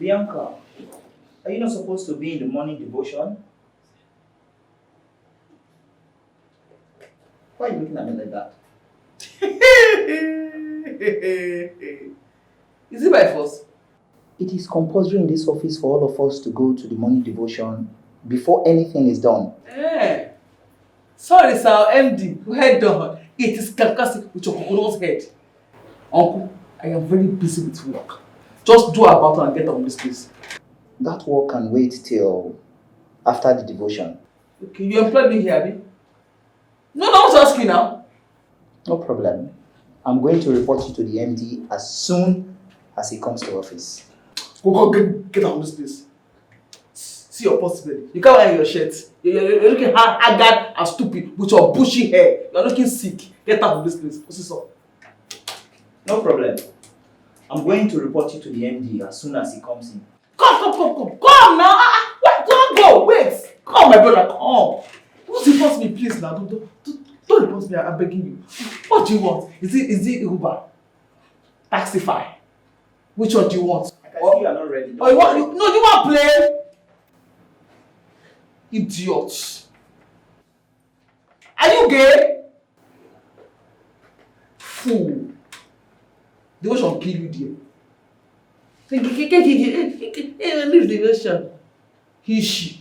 Bianca, are you not supposed to be in the morning devotion? Why are you looking at me like that? Is it by force? It is compulsory in this office for all of us to go to the morning devotion before anything is done. Sorry, sir, MD, head down. It is sarcastic with your coconut head. Uncle, I am very busy with work. Just do about it and get on this place. That work can wait till after the devotion. Okay, you employed me here, Abi? No, I want to ask you now. No problem. I'm going to report you to the MD as soon as he comes to office. Go get out of this place. See your possibility. You can't wear your shirt. You're looking haggard and stupid with your bushy hair. You're looking sick. Get out of this place. What's this up? No problem. I'm going to report you to the MD as soon as he comes in. Come now. Wait, don't go. Wait. Come, my brother. Come. Don't report me, please now. Don't report me. I'm begging you. What do you want? Is it Uber? Taxify? Which one do you want? I can see you are not ready. Oh, you want to play? Idiot. Are you gay? Fool. The ocean kill you there. Leave the ocean. He, she.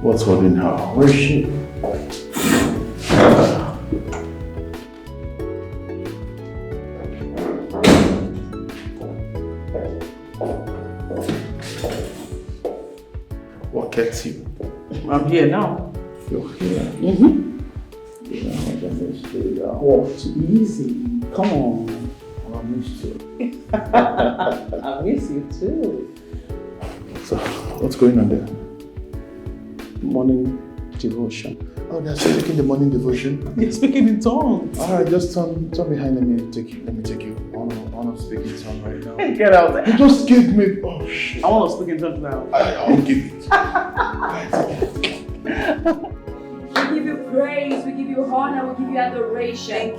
What's holding her? Where is she? What gets you? I'm here now. You're here. What? Easy. Come on. I missed you. I miss you too. So, what's going on there? Morning devotion. Oh, they're still taking the morning devotion? You're speaking in tongues. Alright, just turn behind. Let me take you. I want to speak in tongues right now. Get out there. You just give me. Oh shit. I want to speak in tongues now. I'll give it. We give you praise, we give you honor, we give you adoration.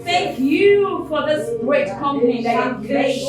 Thank you for this great company that you made.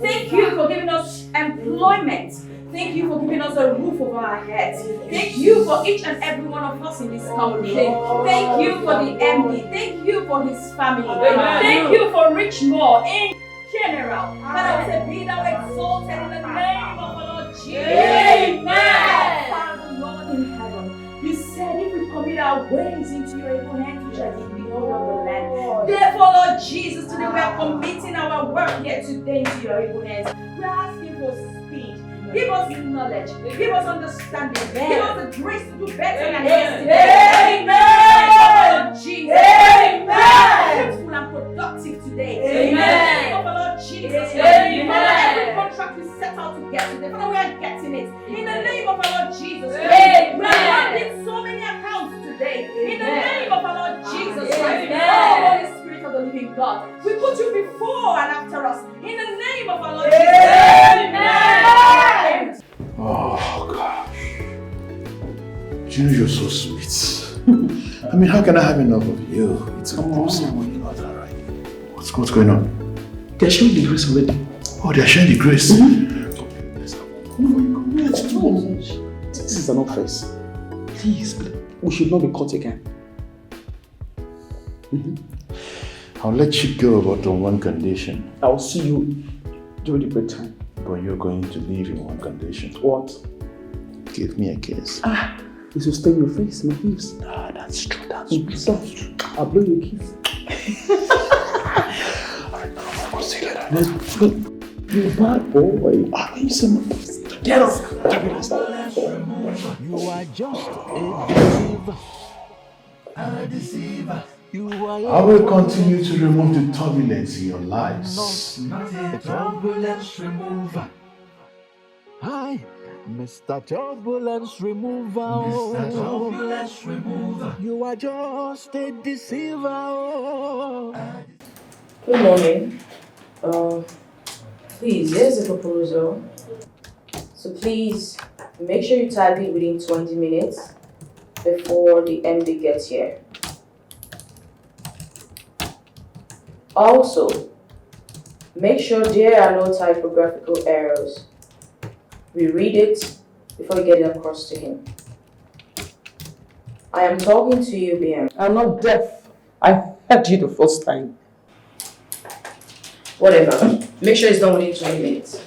Thank you for giving us employment. Thank you for giving us a roof over our heads. Thank you for each and every one of us in this company. Thank you for the MD. Thank you for his family. Thank you for Richmore in general. Father, we say, be thou exalted in the name of the Lord Jesus. Amen. Father, Lord in heaven, you said if we commit our ways into your able hands, we shall give you all of the land. Therefore, Lord Jesus, today we are committing our work here today into your able hands. We are asking for speed. Give us knowledge. Give us understanding. Give us the grace to do better than yesterday. Amen. Lord Jesus. Amen. Fruitful and productive today. Amen. In the name of the Lord Jesus. Amen. Father, every contract we set out to get today, Father, we are getting it. In the name of the Lord Jesus. Amen. We are handling so many accounts today. In the name of the Lord Jesus Christ. Oh, Holy Spirit of the living God, we put you before and after us. In the name of our Lord Jesus. Amen. Oh gosh. You know you're so sweet. I mean, how can I have enough of you? It's impossible. You're not alright. What's going on? They're showing the grace already. Oh, they're sharing the grace. This is an offense. Please, we should not be caught again. I'll let you go, but on one condition. I'll see you during the break time. But you're going to leave in one condition. What? Give me a kiss. This will stay in your face, my face. Ah, that's true. That's true. I'll blow you a kiss. Alright, I'll see you later. Let's go. You're a bad boy. Get up. You are just a deceiver. A deceiver. I will continue to remove the turbulence in your lives. Not a turbulence remover. Hi, Mr. Turbulence Remover. Mr. Turbulence Remover. You are just a deceiver. Good morning. Please, here's a proposal. So please, make sure you type it within 20 minutes before the MD gets here. Also, make sure there are no typographical errors. We read it before we get it across to him. I am talking to you, BM. I'm not deaf. I heard you the first time. Whatever. Make sure it's done within 20 minutes.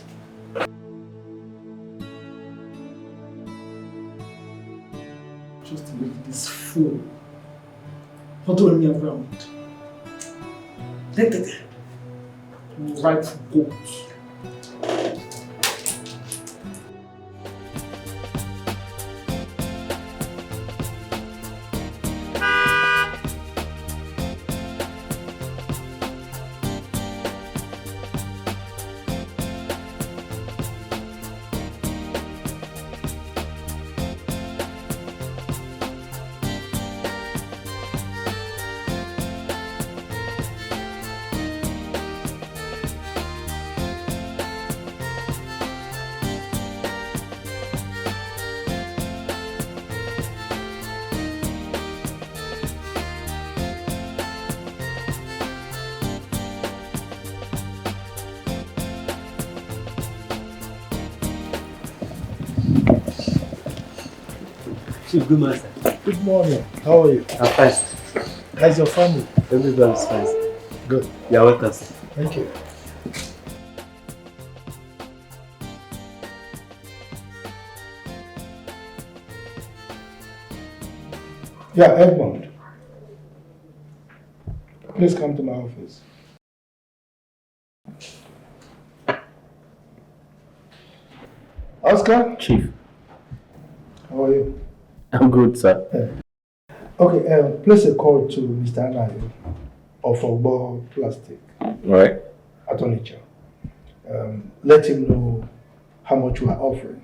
Just to make this fool. Not doing me around. Right for goats. Good master. Good morning. How are you? I'm fine. How's your family? Everybody's fine. Good. You're welcome, sir. Thank you. Yeah, Edmond. Please come to my office. Oscar? Chief. How are you? I'm good, sir. Okay, place a call to Mr. Anayo of Ogbo Plastic Right. at Onitsha. Let him know how much we are offering.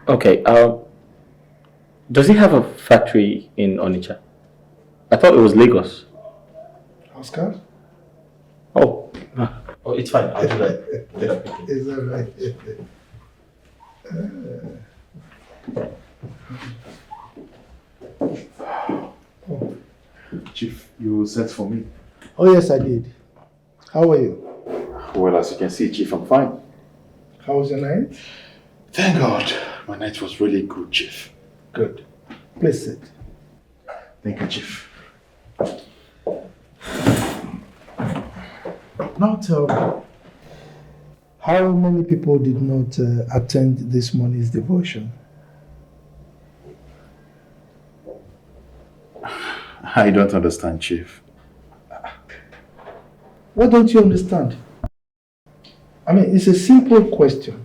Okay, does he have a factory in Onitsha? I thought it was Lagos. Oscar? Oh, it's fine. I'll do that. Is that right? Chief, you sent for me. Oh, yes, I did. How are you? Well, as you can see, Chief, I'm fine. How was your night? Thank God. My night was really good, Chief. Good. Please sit. Thank you, Chief. Now tell me, how many people did not attend this morning's devotion? I don't understand, Chief. What don't you understand? I mean, it's a simple question.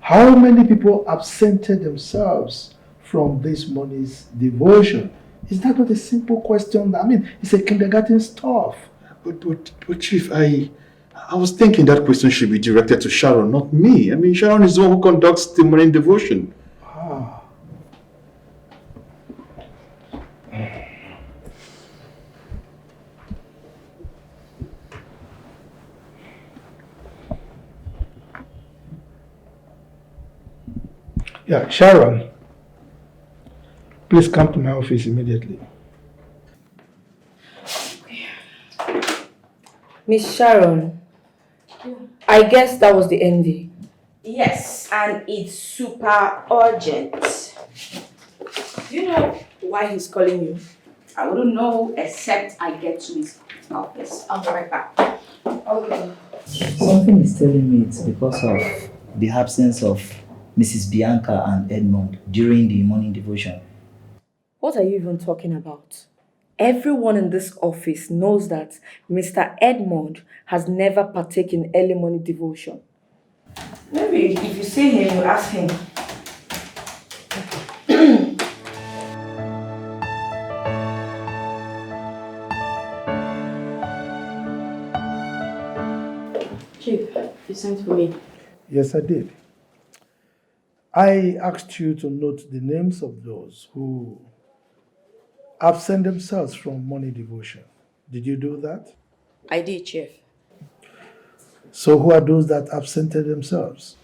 How many people absented themselves from this morning's devotion? Is that not a simple question? I mean, it's a kindergarten stuff. But Chief, I was thinking that question should be directed to Sharon, not me. I mean, Sharon is the one who conducts the morning devotion. Ah. Yeah, Sharon, please come to my office immediately. Miss Sharon, I guess that was the MD. Yes, and it's super urgent. Do you know why he's calling you? I wouldn't know except I get to his office. I'll be right back. Okay. Something is telling me it's because of the absence of Mrs. Bianca and Edmond during the morning devotion. What are you even talking about? Everyone in this office knows that Mr. Edmond has never partaken in early morning devotion. Maybe if you see him, you ask him. Chief, you sent for me. Yes, I did. I asked you to note the names of those who absent themselves from morning devotion. Did you do that? I did, Chief. So who are those that absented themselves?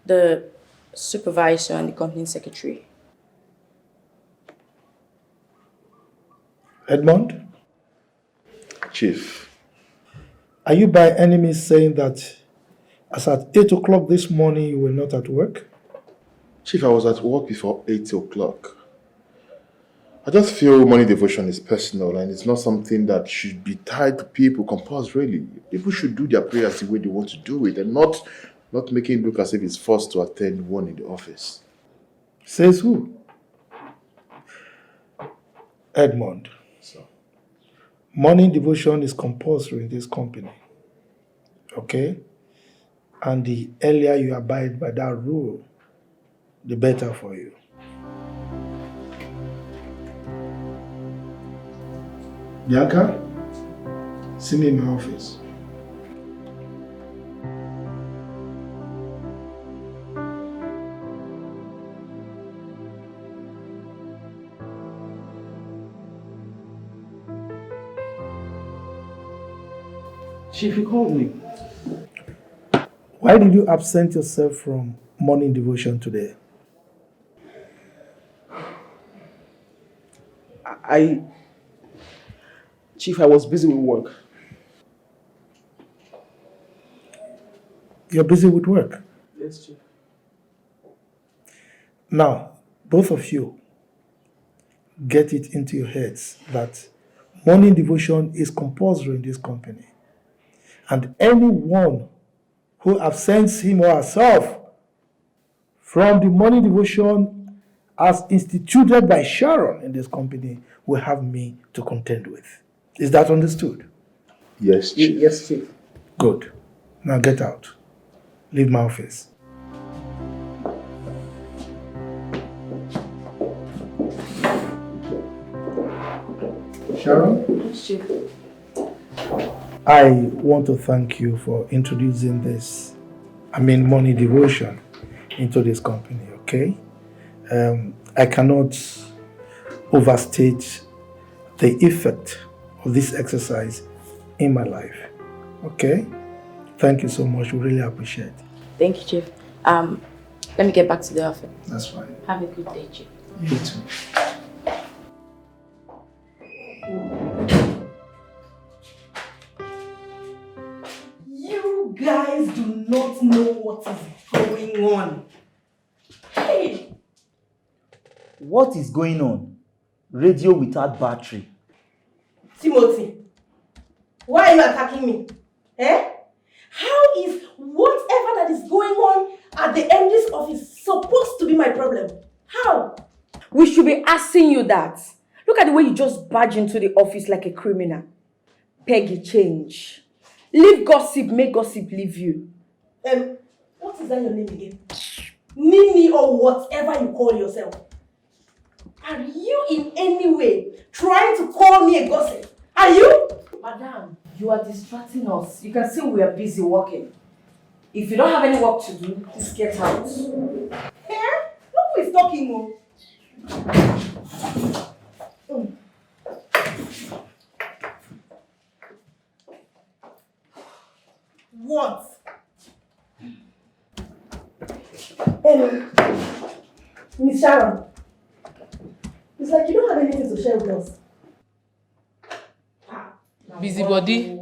The supervisor and the company secretary. Edmond, Chief, are you by any means saying that as at 8 o'clock this morning you were not at work? Chief, I was at work before 8 o'clock. I just feel morning devotion is personal and it's not something that should be tied to people compulsorily. People should do their prayers the way they want to do it and not making it look as if it's forced to attend one in the office. Says who? Edmond. So, Morning devotion is compulsory in this company. Okay? And the earlier you abide by that rule, the better for you. Bianca, see me in my office. Chief, you called me. Why did you absent yourself from morning devotion today? Chief, I was busy with work. You're busy with work. Yes, Chief. Now, both of you, get it into your heads that morning devotion is compulsory in this company. And anyone who absents him or herself from the morning devotion as instituted by Sharon in this company will have me to contend with. Is that understood? yes, Chief. Yes, Chief. Good. Now get out. Leave my office. Sharon? Chief. I want to thank you for introducing morning devotion into this company, okay? I cannot overstate the effect of this exercise in my life, okay? Thank you so much, we really appreciate it. Thank you, Chief. Let me get back to the office. That's fine. Have a good day, Chief. You too. You guys do not know what is going on. Hey! What is going on? Radio without battery. Timothy, why are you attacking me? Eh? How is whatever that is going on at the MD's office supposed to be my problem? How? We should be asking you that. Look at the way you just barge into the office like a criminal. Peggy, change. Leave gossip, make gossip leave you. What is that your name again? Nini or whatever you call yourself. Are you in any way trying to call me a gossip? Are you? Madam, you are distracting us. You can see we are busy working. If you don't have any work to do, please get out. Eh? Look who is talking. What? Miss Sharon, it's like you don't have anything to share with us. Busybody.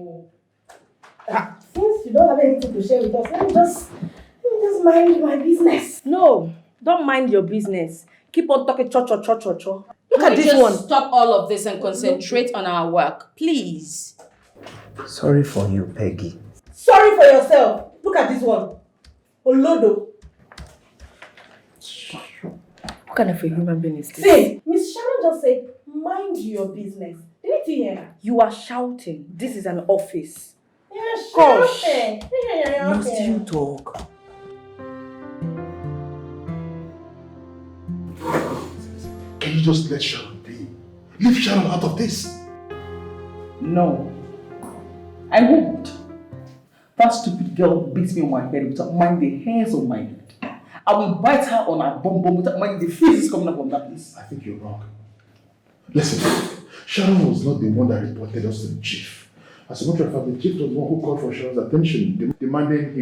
Since you don't have anything to share with us, let me just mind my business. No, don't mind your business. Keep on talking cho. Look at this one. Stop all of this and concentrate on our work, please. Sorry for you, Peggy. Sorry for yourself. Look at this one. Olodo. What kind of a human being is this? See, Miss Sharon just said, mind your business. Didn't you hear her? You are shouting. This is an office. Yeah, Gosh. sure. You still talk. Can you just let Sharon be? Leave Sharon out of this. No. I won't. That stupid girl beats me on my head without minding the hairs on my head. I will bite her on her bum without minding the faces coming up from that place. I think you're wrong. Listen, Sharon was not the one that reported us to the chief. As a matter of fact, the chief was the one who called for Sharon's attention, demanding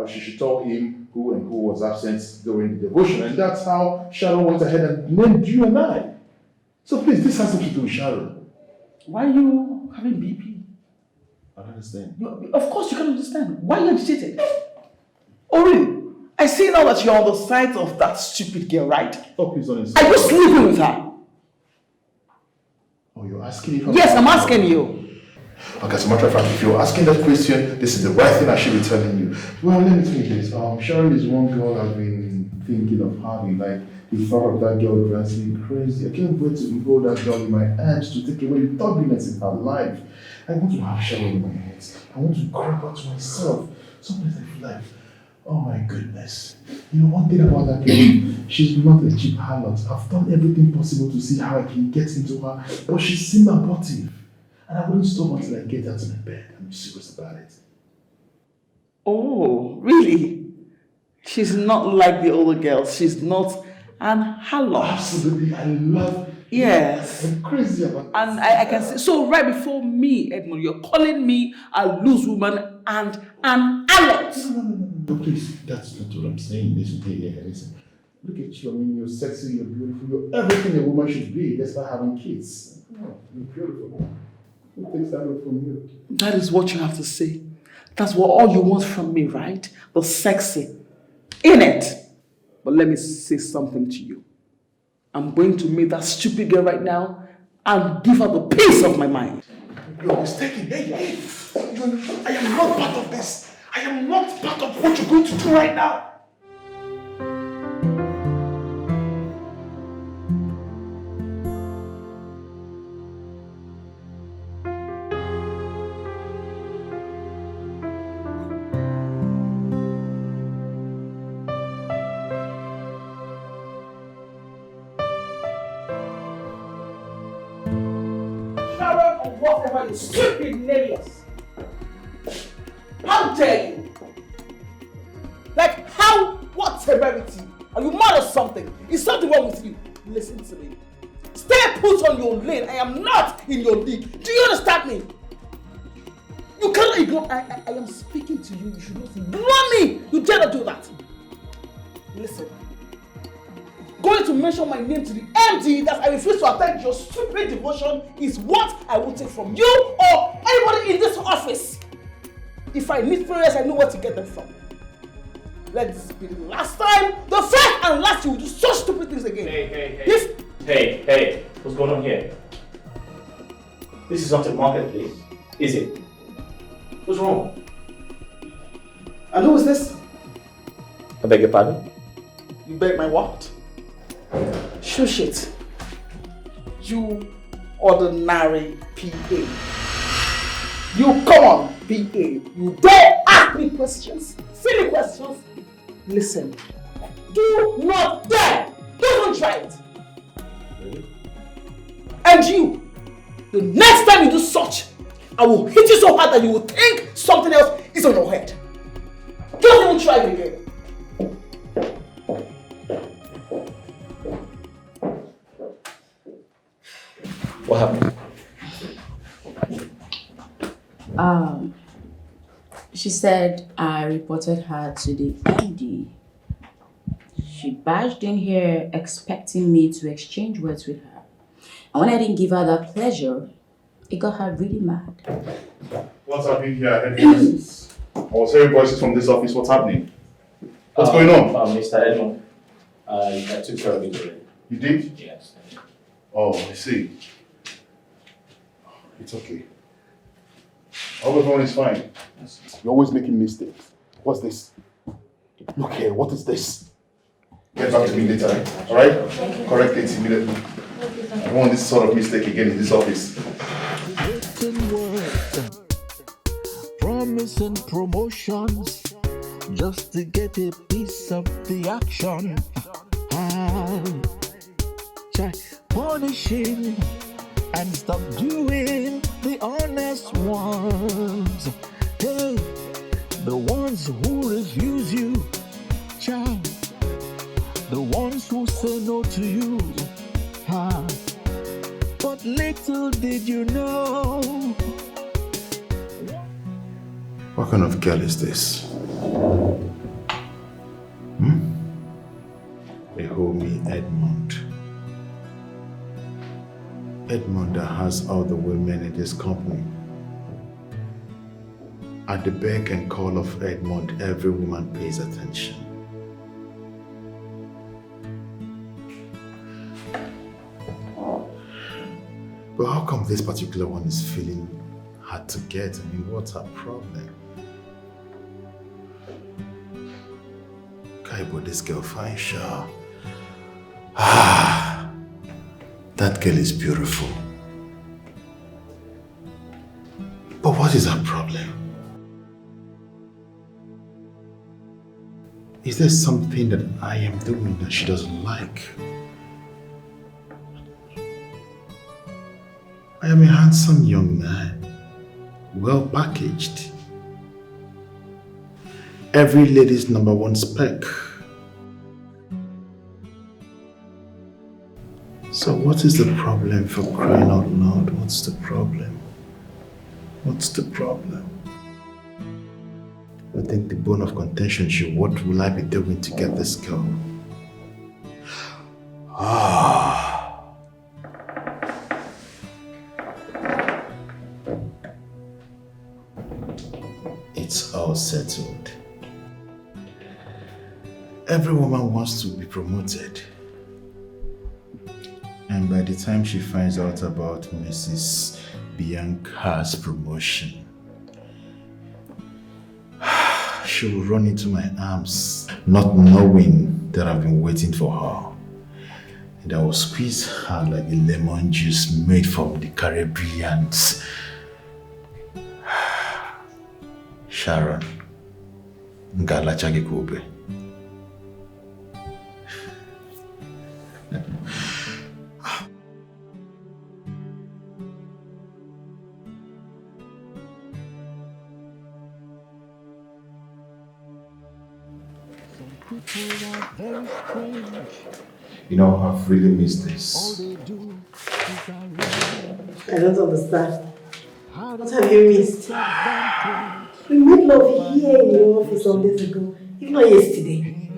she should tell him who and who was absent during the devotion. And that's how Sharon went ahead and named you and I. So please, this has nothing to do with Sharon. Why are you having BP? I don't understand. Of course you can understand. Why are you agitated? Oh really? I see now that you're on the side of that stupid girl, right? Oh, please don't insist. Are you sleeping with her? Oh, you're asking if Yes, I'm asking you. Okay, as a matter of fact, if you're asking that question, this is the right thing I should be telling you. Well, let me tell you this. Sharon is one girl I've been thinking of having. Like, the thought of that girl drives me crazy. I can't wait to hold that girl in my arms to take away the turbulence in her life. I want to have Sharon in my hands. I want to grab her to myself. Sometimes I feel like, oh my goodness. You know, one thing about that girl, she's not a cheap harlot. I've done everything possible to see how I can get into her, but she seemed abortive. And I wouldn't stop until I get her to my bed. I'm serious about it. Oh, really? She's not like the older girls. She's not an harlot. Absolutely, I love. Yes. I'm crazy about it. And I can see. So right before me, Edmund, you're calling me a loose woman and an harlot. No, please, that's not what I'm saying. Listen, listen. Look at you. I mean, you're sexy, you're beautiful, you're everything a woman should be, despite having kids. Oh, you're beautiful. Who takes that away from you? That is what you have to say. That's what all you want from me, right? The sexy. In it. But let me say something to you. I'm going to meet that stupid girl right now and give her the peace of my mind. You're mistaken. Hey. I am not part of this. I am not part of what you're going to do right now. Whatever you stupid nameless. How dare you? Like how? What severity? Are you mad or something? Is something wrong with you? Listen to me. Stay put on your lane. I am not in your league. Do you understand me? You cannot ignore. I am speaking to you. You should not ignore me. You dare not do that. Listen. Going to mention my name to the MD that I refuse to attend your stupid devotion is what I will take from you or anybody in this office. If I need prayers, I know where to get them from. Let this be the last time, the first and last you will do such stupid things again. Hey, what's going on here? This is not a marketplace, is it? What's wrong? And who is this? I beg your pardon? You beg my what? Shush it. You ordinary PA. You come on, PA. You dare ask me questions? Silly questions? Listen. Do not dare! Don't even try it! Really? And you! The next time you do such, I will hit you so hard that you will think something else is on your head. Don't even try it again. What happened? She said I reported her to the MD. She barged in here expecting me to exchange words with her. And when I didn't give her that pleasure, it got her really mad. What's happening here? I was hearing voices from this office. What's happening? What's going on? Mr. Edmond, I took care of it already. You did? Yes. Oh, I see. It's okay. All everyone is fine. You're always making mistakes. What's this? Look here, what is this? Get back to me later, alright? Correct it immediately. I don't want this sort of mistake again in this office. Written words, promising promotions, just to get a piece of the action. Punishing and stop doing the honest ones. Hey, the ones who refuse you, child, the ones who say no to you, but little did you know. What kind of girl is this? They call me Edmund. Edmund that has all the women in this company. At the beck and call of Edmund, every woman pays attention. But how come this particular one is feeling hard to get? I mean, what's her problem? Kai, but this girl fine, sure. That girl is beautiful. But what is her problem? Is there something that I am doing that she doesn't like? I am a handsome young man, well packaged. Every lady's number one spec. So what is the problem, for crying out loud? What's the problem? What's the problem? I think the bone of contention should, what will I be doing to get this girl? It's all settled. Every woman wants to be promoted. And by the time she finds out about Mrs. Bianca's promotion, she will run into my arms, not knowing that I've been waiting for her. And I will squeeze her like a lemon juice made from the Caribbean. Sharon, Ngalachage Kobe. You know, I've really missed this. I don't understand. What have you missed? We made love here in your office some days ago, if not yesterday.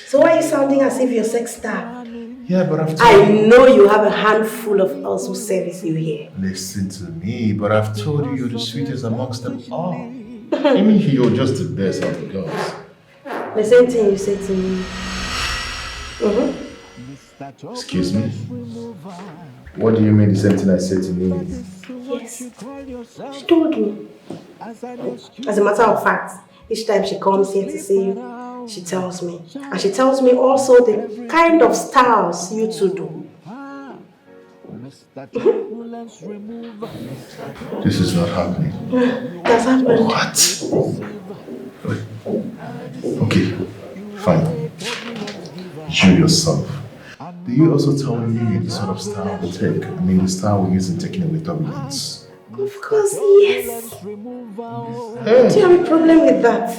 So why are you sounding as if you're a sex star? Yeah, but I've told I know you have a handful of us who service you here. Listen to me, but I've told you you're the sweetest amongst them all. I mean, you're just the best of the girls. The same thing you said to me. Excuse me? What do you mean the same thing I said to me? Yes. She told me. As a matter of fact, each time she comes here to see you, she tells me. And she tells me also the kind of styles you two do. This is not happening. That's happened. What? Wait. Okay, fine. You yourself. Do you also tell me the sort of style we take? I mean, the style we use in taking away dominance. Of course, yes. Hey. Do you have a problem with that?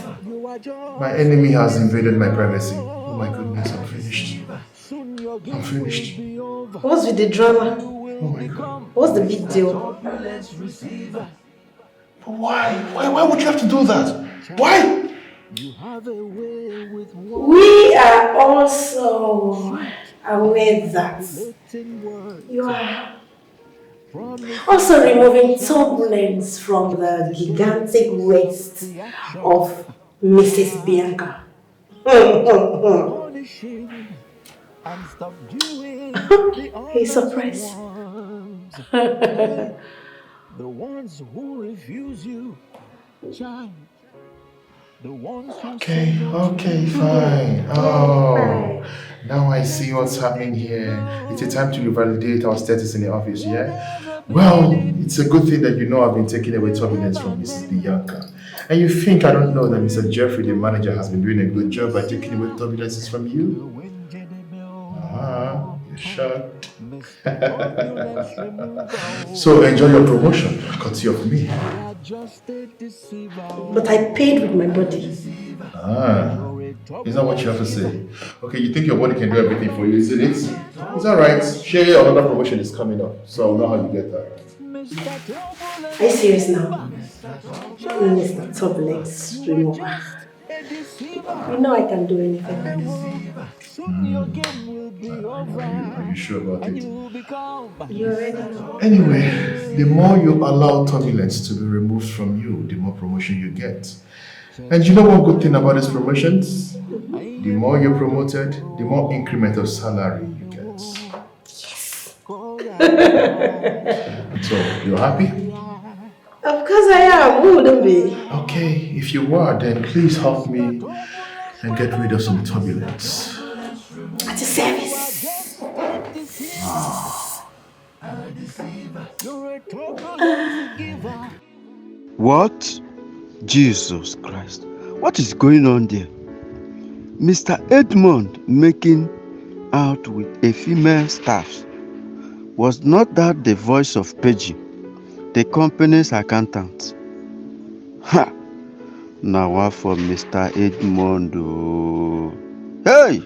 My enemy has invaded my privacy. Oh my goodness, I'm finished. I'm finished. What's with the drama? Oh my God. What's the big deal? But why? Why would you have to do that? Why? We are also aware that you are also removing turbulence from the gigantic waist of Mrs. Bianca. He's surprised. The ones who refuse you, child. The ones who Okay, fine. Oh, now I see what's happening here. It's a time to revalidate our status in the office, yeah? Well, it's a good thing that you know I've been taking away turbulence from Mrs. Bianca. And you think I don't know that Mr. Jeffrey, the manager, has been doing a good job by taking away turbulences from you? You're Sure. So enjoy your promotion, courtesy of me. But I paid with my body. Ah, is that what you have to say? Okay, you think your body can do everything for you, isn't it? It's alright. Share another promotion is coming up, so I'll know how you get that. Are you serious now? Mr. Turbulence remover. You know I can do anything. Are you sure about it? You already know. Anyway, the more you allow turbulence to be removed from you, the more promotion you get. And you know one good thing about these promotions? The more you're promoted, the more increment of salary you get. Yes. So, you're happy? Of course I am. Who wouldn't be? Okay, if you are, then please help me and get rid of some turbulence. At your service. What? Jesus Christ. What is going on there? Mr. Edmond making out with a female staff. Was not that the voice of Peggy, the company's accountant? Ha! Now what for Mr. Edmond? Hey!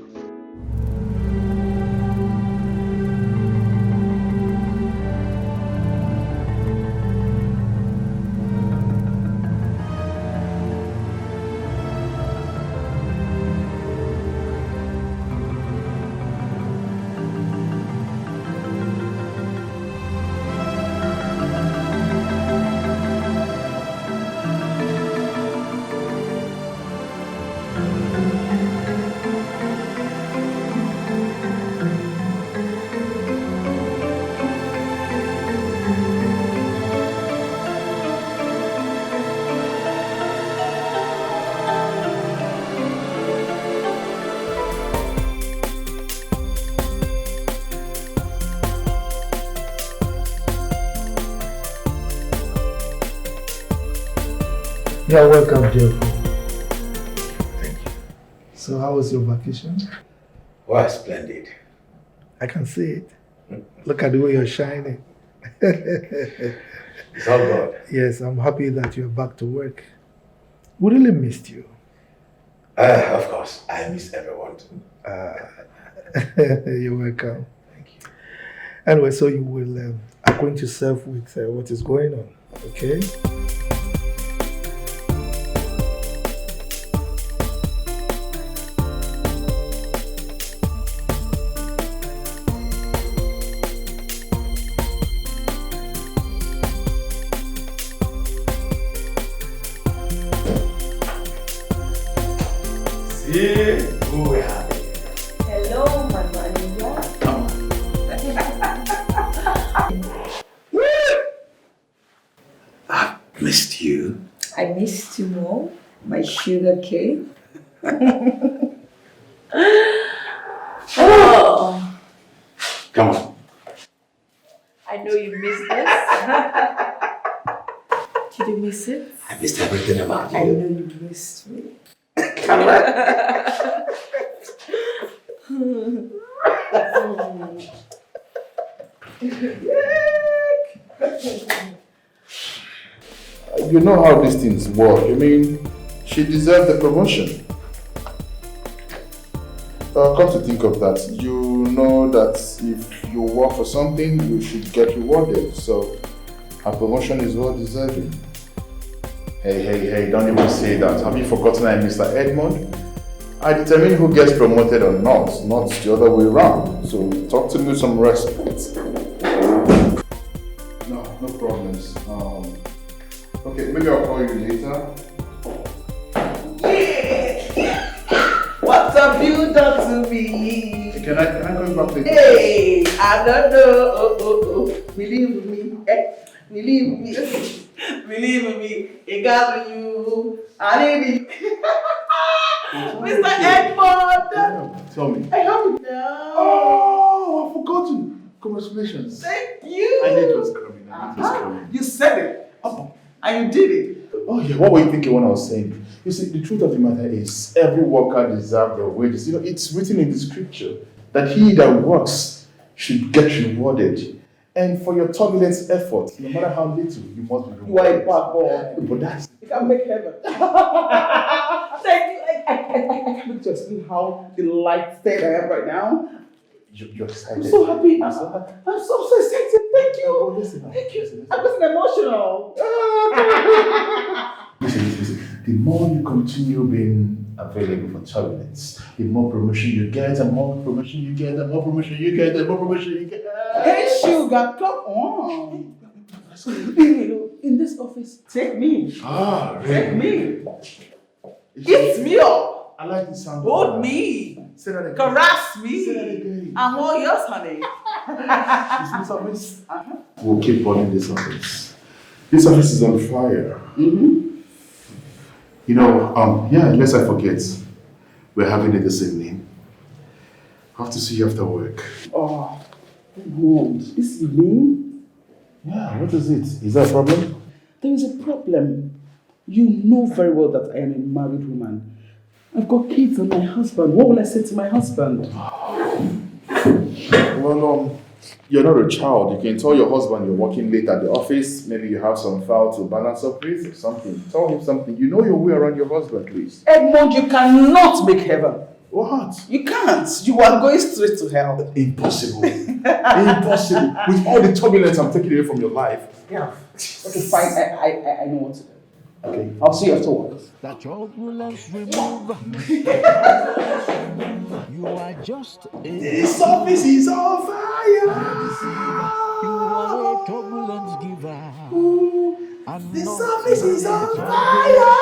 You're welcome, Jeffrey. Thank you. So how was your vacation? Wow, splendid. I can see it. Look at the way you're shining. It's all good. Yes, I'm happy that you're back to work. We really missed you. Of course, I miss everyone. You're welcome. Thank you. Anyway, so you will acquaint yourself with what is going on, okay? See who we have. Hello, my manager. Come on. I've missed you. I missed you more. My sugar cake. Oh, Come on. I know you missed this. Did you miss it? I missed everything about I you. know you missed me. Come on. You know how these things work. I mean, she deserved the promotion. Come to think of that, you know that if you work for something, you should get rewarded. So, her promotion is well deserving. Hey, don't even say that. Have you forgotten I'm Mr. Edmond? I determine who gets promoted or not the other way around. So, talk to me with some respect. No problems. Okay, maybe I'll call you later. What have you done to me? Can I call you back later? Hey, I don't know. Believe me. Believe me. Believe me. It got you. I need it. Mr. Edmond. Tell me. I have it now. Oh, I've forgotten. Congratulations. Thank you. I knew it was coming. You said it. And you did it. Oh yeah, what were you thinking when I was saying? You see, the truth of the matter is, every worker deserves their wages. You know, it's written in the scripture that he that works should get rewarded. And for your turbulence efforts, no matter how little, you must be You are a rewarded. bad boy. But that's You can make heaven. Thank you. I can't to explain how delighted I am right now. you're excited. I'm so happy. I'm so happy. I'm so excited. Thank you. Thank you. I'm getting emotional. Listen. The more you continue being available for turbulence, the more promotion you get, and more promotion you get, and more promotion you get, and more promotion you get. Hey, Sugar, come on. In this office, take me. Really? Take me. Eat me up. I like the sound. Hold me. Say that again. Caress me. Say that again. I'm all yours, honey. This office? We'll keep running this office. This office is on fire. You know, unless I forget, we're having it this evening. I have to see you after work. Oh, God. This evening? Yeah, what is it? Is there a problem? There is a problem. You know very well that I am a married woman. I've got kids and my husband. What will I say to my husband? Well, you're not a child. You can tell your husband you're working late at the office. Maybe you have some file to balance up with or something. Tell him something. You know your way around your husband, please. Edmond, you cannot make heaven. What? You can't. You are going straight to hell. Impossible. Impossible. With all the turbulence I'm taking away from your life. Yeah. Okay, fine. I know what to do. Okay. I'll see you after work. That turbulence remove. You are just a This office is on fire. You are a turbulence giver. And This not office is on a fire.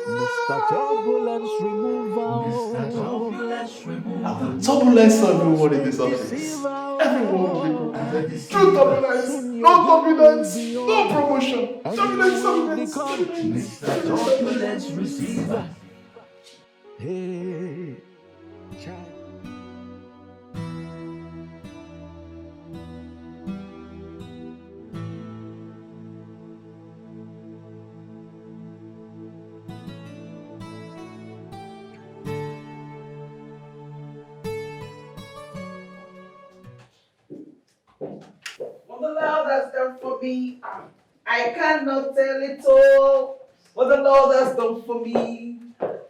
Mr. Turbulence Remover. Turbulence everyone in this office. Everyone will be promoted. True turbulence. No turbulence. No promotion. Turbulence. Mr. Turbulence Receiver. Hey, child. What the Lord has done for me, I cannot tell it all. What the Lord has done for me,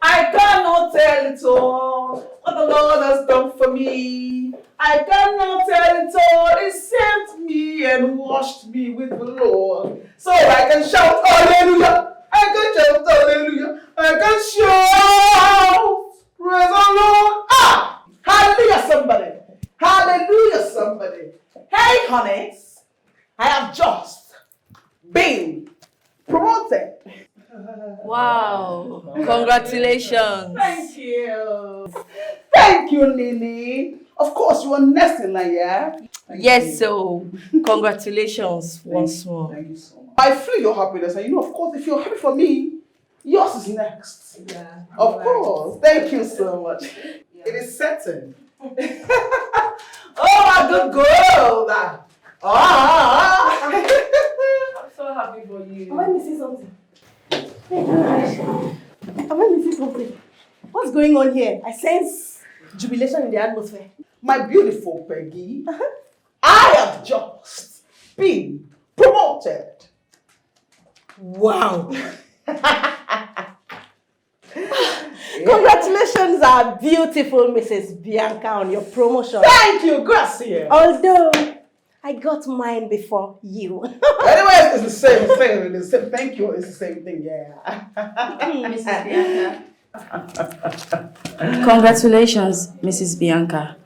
I cannot tell it all. What the Lord has done for me, I cannot tell it all. He saved me and washed me with the Lord, so I can shout hallelujah. I can shout hallelujah. I can shout praise the Lord. Hallelujah, somebody. Hallelujah, somebody. Hey, honeys, I have just been promoted. Wow. Congratulations. Thank you. Thank you, Nini. Of course, you are next in line, yeah? Yes, so congratulations once more. Thank you so much. I feel your happiness, and you know, of course, if you're happy for me, yours is next. Yeah. Of course. Thank you so much. Yeah. It is certain. Oh, my good girl. I'm so happy for you. Am I missing something? Am I missing something? What's going on here? I sense jubilation in the atmosphere. My beautiful Peggy, I have just been promoted. Wow. Congratulations, our beautiful Mrs. Bianca, on your promotion. Thank you, Gracia. Although I got mine before you. Anyway, it's the same thing. It's the same. Thank you. It's the same thing. Yeah. Mrs. Bianca. Congratulations, Mrs. Bianca.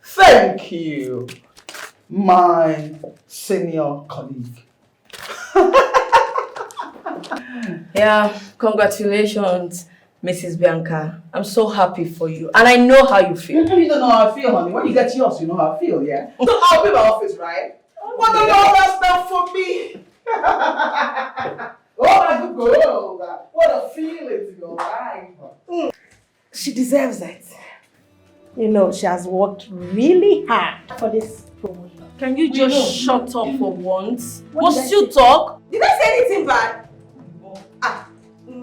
Thank you, my senior colleague. Yeah, congratulations, Mrs. Bianca. I'm so happy for you. And I know how you feel. You don't know how I feel, honey. When you get yours, you know how I feel, yeah? So I'll be in my office, right? What the Lord has done for me. Oh, my good girl. What a feeling to go life. She deserves it. You know, she has worked really hard for this promotion. Can you just shut up for once? What did Must I you say? talk? Did I say anything bad?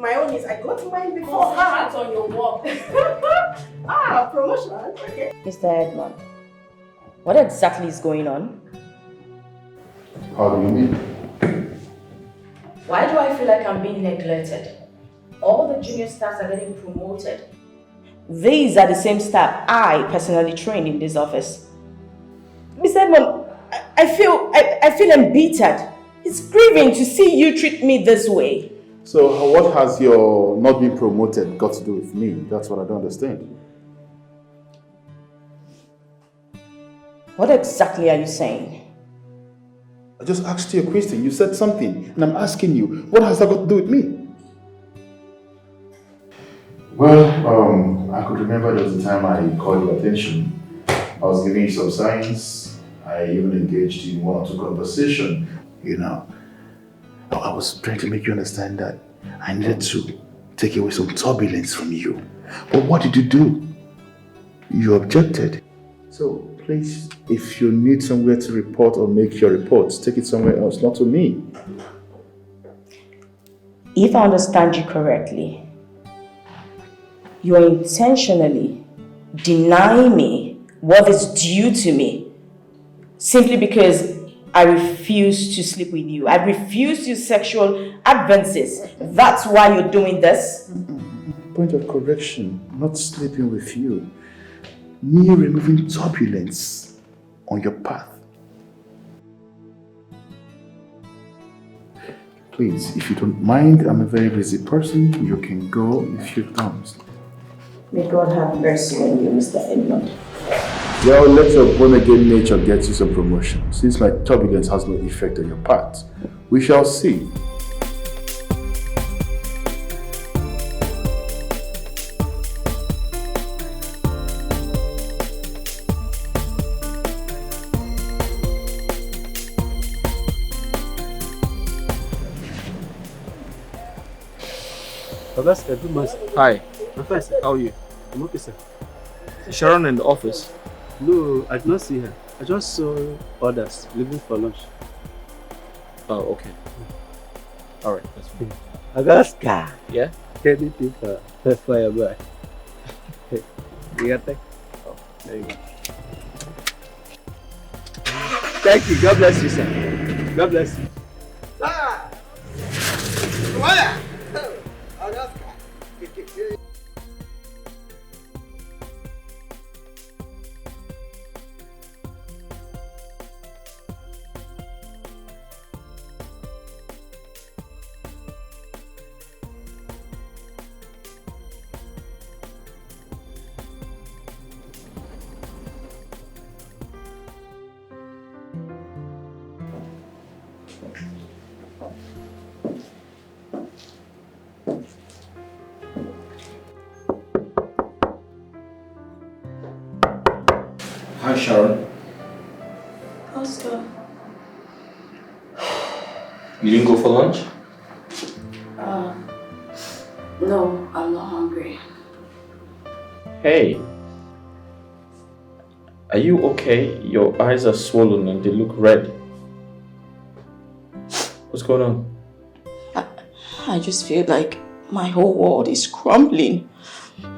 My own is I got mine before Oh, her. that's on your work. Promotion. Okay. Mr. Edmond, what exactly is going on? How do you mean? Why do I feel like I'm being neglected? All the junior staffs are getting promoted. These are the same staff I personally trained in this office. Mr. Edmond, I feel embittered. It's grieving to see you treat me this way. So what has your not being promoted got to do with me? That's what I don't understand. What exactly are you saying? I just asked you a question. You said something, and I'm asking you, what has that got to do with me? Well, I could remember there was a time I called your attention. I was giving you some signs. I even engaged in one or two conversations. You know, I was trying to make you understand that I needed to take away some turbulence from you. But what did you do? You objected. So please, if you need somewhere to report or make your reports, take it somewhere else, not to me. If I understand you correctly, you are intentionally denying me what is due to me simply because I refuse to sleep with you. I refuse your sexual advances. That's why you're doing this? Point of correction, not sleeping with you. Me removing turbulence on your path. Please, if you don't mind, I'm a very busy person. You can go if you don't. May God have mercy on you, Mr. Edmond. Well, let your born-again nature get you some promotion. Since my turbulence has no effect on your path, we shall see. Hi. I'm fine, sir. How are you? I'm okay, sir. Is Sharon in the office? No, I did not see her. I just saw others leaving for lunch. Oh, okay. Alright, that's fine. Augusta. Yeah? Anything for your boy. You got that? Oh, there you go. Thank you. God bless you, sir. God bless you. Hi, Sharon. Oscar. You didn't go for lunch? No, I'm not hungry. Hey. Are you okay? Your eyes are swollen and they look red. What's going on? I just feel like my whole world is crumbling.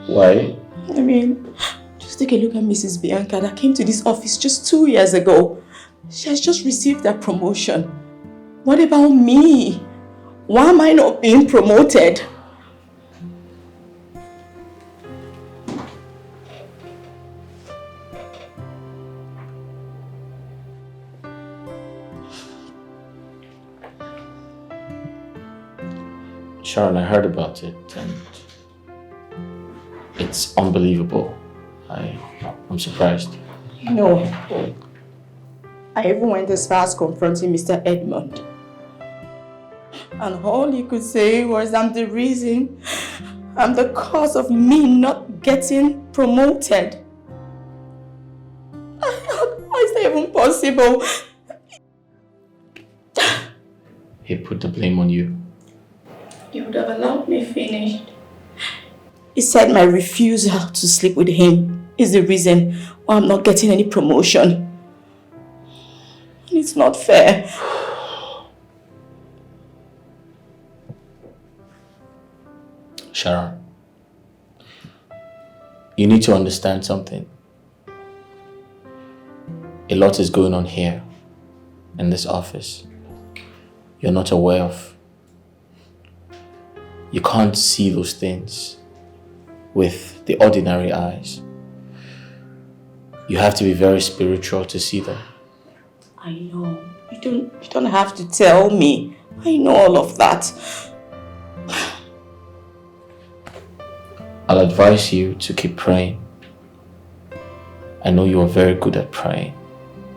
Why? I mean, just take a look at Mrs. Bianca that came to this office just 2 years ago. She has just received that promotion. What about me? Why am I not being promoted? Sharon, I heard about it and it's unbelievable. I'm surprised. No. I even went as far as confronting Mr. Edmond. And all he could say was I'm the reason, I'm the cause of me not getting promoted. How is that even possible? He put the blame on you. He would have allowed me finish. He said my refusal to sleep with him is the reason why I'm not getting any promotion. And it's not fair. Sharon, you need to understand something. A lot is going on here in this office you're not aware of. You can't see those things with the ordinary eyes. You have to be very spiritual to see them. I know. You don't have to tell me. I know all of that. I'll advise you to keep praying. I know you are very good at praying.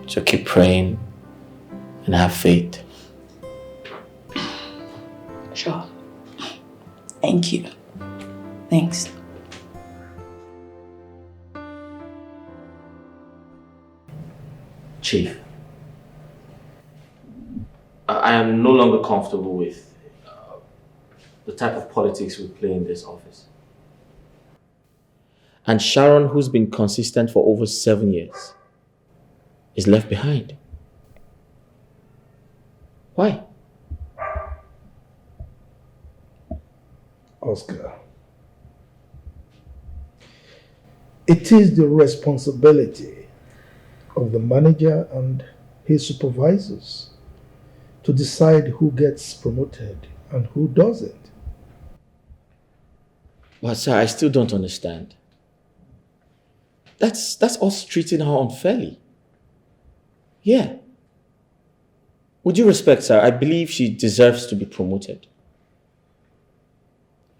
So keep praying and have faith. Sure. Thank you. Thanks. Chief, I am no longer comfortable with the type of politics we play in this office. And Sharon, who's been consistent for over 7 years, is left behind. Why? Oscar, it is the responsibility of the manager and his supervisors to decide who gets promoted and who doesn't. Well, sir, I still don't understand. That's us treating her unfairly. Yeah. With due respect, sir, I believe she deserves to be promoted.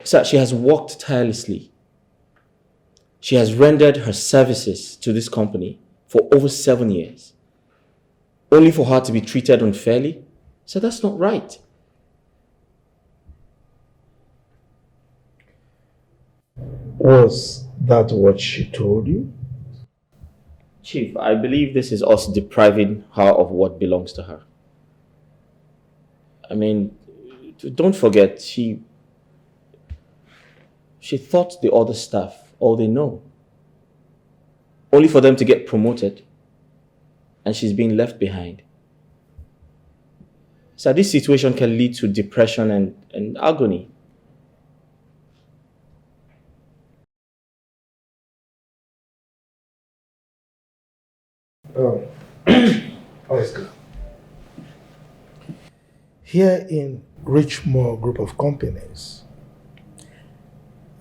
Sir, she has worked tirelessly. She has rendered her services to this company for over 7 years. Only for her to be treated unfairly? So that's not right. Was that what she told you? Chief, I believe this is us depriving her of what belongs to her. I mean, don't forget, she taught the other staff all they know. Only for them to get promoted. And she's being left behind. So this situation can lead to depression and agony. Oh, Oscar. Here in Richmore Group of Companies,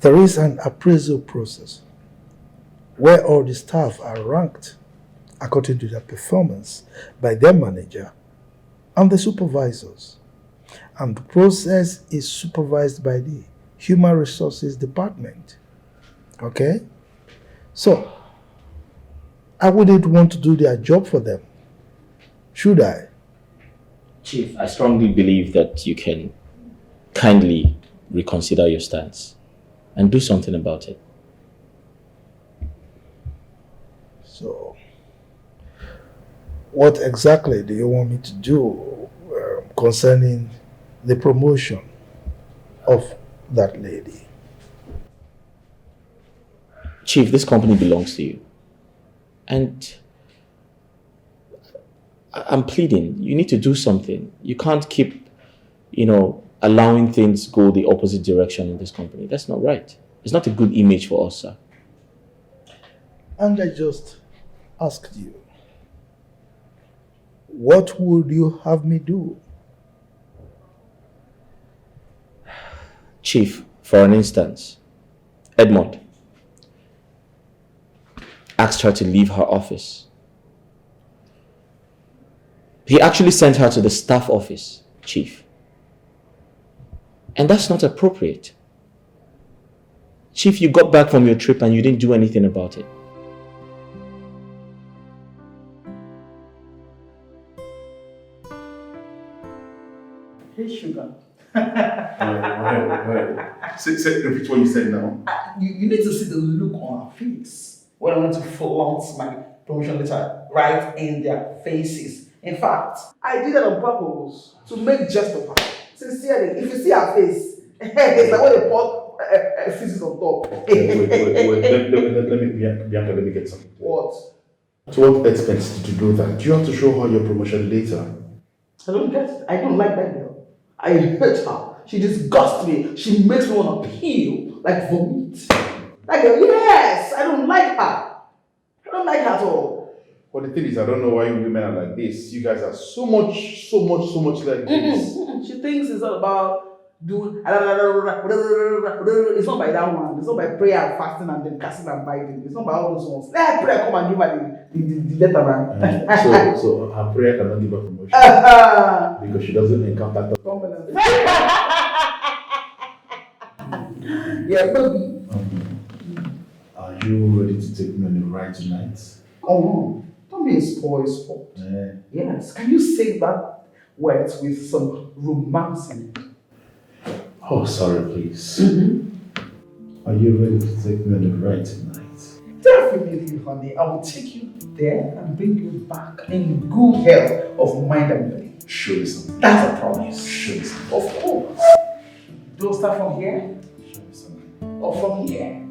there is an appraisal process where all the staff are ranked according to their performance by their manager and the supervisors. And the process is supervised by the Human Resources Department. Okay? So, I wouldn't want to do their job for them, should I? Chief, I strongly believe that you can kindly reconsider your stance and do something about it. So, what exactly do you want me to do concerning the promotion of that lady? Chief, this company belongs to you. And I'm pleading, you need to do something. You can't keep, allowing things go the opposite direction in this company. That's not right. It's not a good image for us, sir. And I just asked you, what would you have me do? Chief, for an instance, Edmond asked her to leave her office. He actually sent her to the staff office, Chief. And that's not appropriate. Chief, you got back from your trip and you didn't do anything about it. Hey, sugar. Say, repeat what you said now. You need to see the look on her face when I went to flaunt my promotion letter right in their faces. In fact, I did that on purpose to make jest of her. Sincerely, if you see her face, it's like when they pour physics on top. Wait. Bianca, let me get something. What? To what extent did you do that? Do you have to show her your promotion later? I don't get it. I don't like that girl. I hate her. She disgusts me. She makes me want to peel. like vomit. Like, yes, I don't like her. I don't like her at all. But the thing is, I don't know why you women are like this. You guys are so much like this. She thinks it's all about doing. It's not by that one. It's not by prayer and fasting and then casting and biting. It's not by all those ones. Let prayer come and give her the letter, man. So her prayer cannot give her promotion because she doesn't encounter. Yeah, baby. Are you ready to take me on a ride tonight? Oh no, don't be a spoil sport. Yes, can you say that words with some romance in it? Oh, sorry, please. Are you ready to take me on a ride tonight? Definitely, honey. I will take you there and bring you back in good health of mind and body. Show me something. That's a promise. Show me something. Of course. Do you start from here? Show me something. Or from here?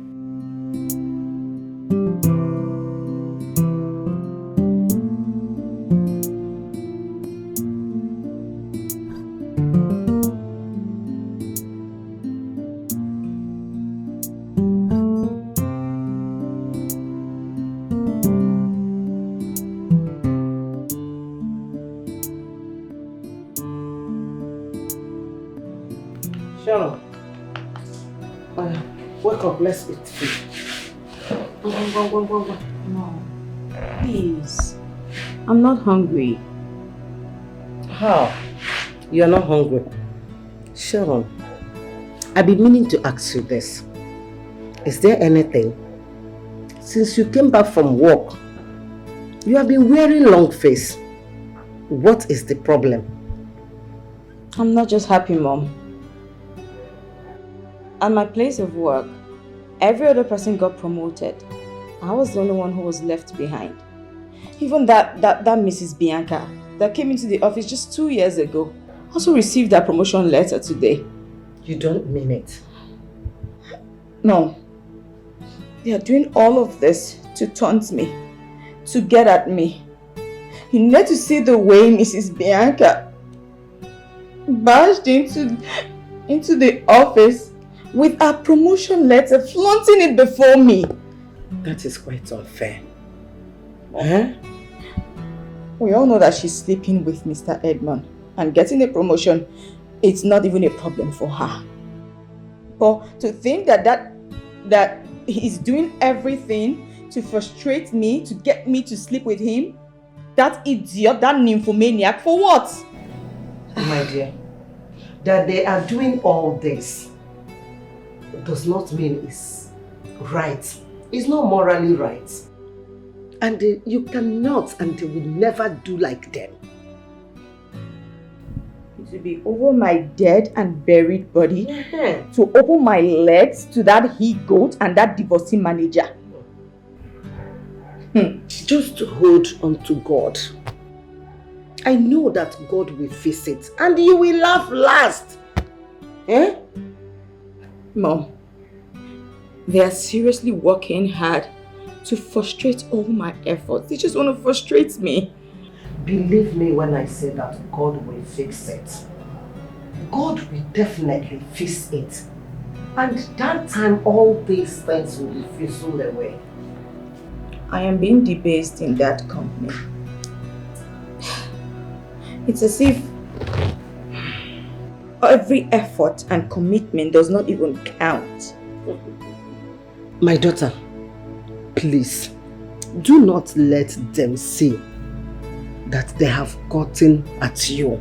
Sharon. Wake up, let's eat food. Go. No. Please. I'm not hungry. How? You're not hungry? Sharon, I've been meaning to ask you this. Is there anything? Since you came back from work, you have been wearing long face. What is the problem? I'm not just happy, Mom. At my place of work, every other person got promoted. I was the only one who was left behind. Even that Mrs. Bianca that came into the office just 2 years ago also received her promotion letter today. You don't mean it? No. They are doing all of this to taunt me, to get at me. You need to see the way Mrs. Bianca barged into the office with her promotion letter, flaunting it before me. That is quite unfair. We all know that she's sleeping with Mr. Edmond, and getting a promotion, it's not even a problem for her. But to think that he's doing everything to frustrate me, to get me to sleep with him, that idiot, that nymphomaniac, for what? My dear, that they are doing all this does not mean it's right. It's not morally right. And you cannot and will never do like them. It will be over my dead and buried body to open my legs to that he-goat and that divorcing manager. Just hold on to God. I know that God will fix it and you will laugh last. Mom, they are seriously working hard to frustrate all my efforts. They just want to frustrate me. Believe me when I say that God will fix it. God will definitely fix it. And that time all these things will be fizzled away. I am being debased in that company. It's as if every effort and commitment does not even count. My daughter, please, do not let them see that they have gotten at you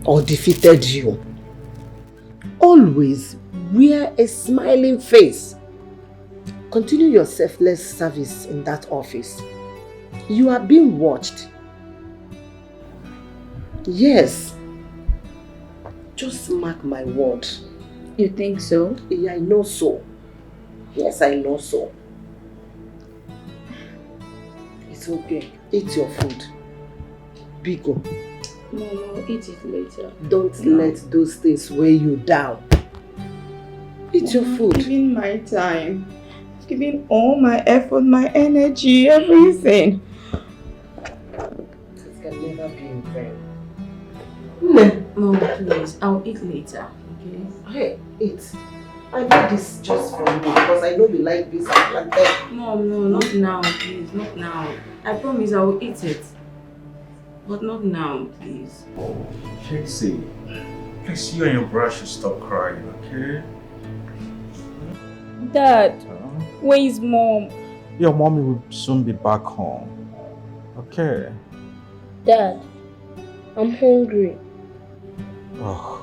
or defeated you. Always wear a smiling face. Continue your selfless service in that office. You are being watched. Yes. Just mark my word. You think so? Yeah, I know so. Yes, I know so. It's okay. Eat your food. Bigo. No, eat it later. Don't let those things weigh you down. Eat your food. I'm giving my time. I'm giving all my effort, my energy, everything. It can never be in vain. Mom, please, I'll eat later, okay? Hey, eat. I bought this just for you because I know you like this and plantain. Mom, no, not now, please, not now. I promise I will eat it. But not now, please. Trixie, please, you and your brother should stop crying, okay? Dad, where is Mom? Your mommy will soon be back home, okay? Dad, I'm hungry. Oh.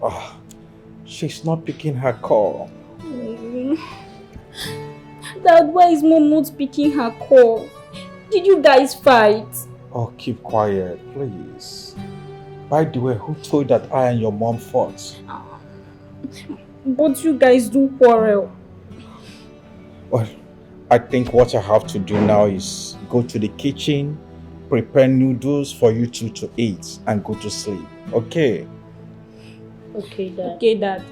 Oh, she's not picking her call. Dad, why is Mom not picking her call? Did you guys fight? Oh, keep quiet, please. By the way, who told that I and your mom fought? But you guys do quarrel. Well, I think what I have to do now is go to the kitchen, prepare noodles for you two to eat, and go to sleep, okay? Okay, Dad. Okay, Dad.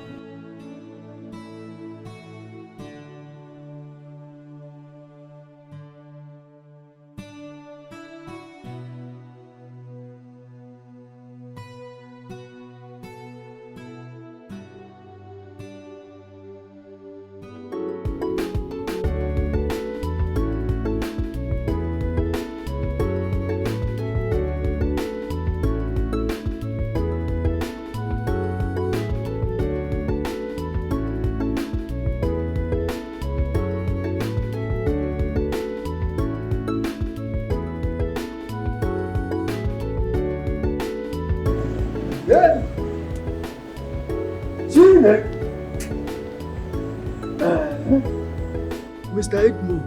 Mr. Edmond,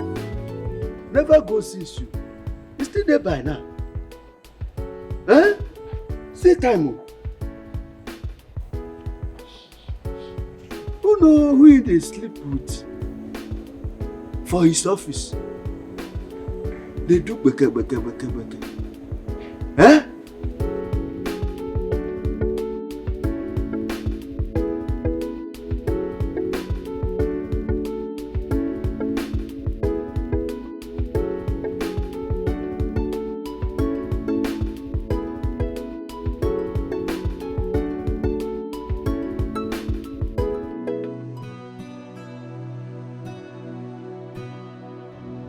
never go since you. You still there by now. Huh? Say time. Who know who they sleep with for his office? They do beke. Huh?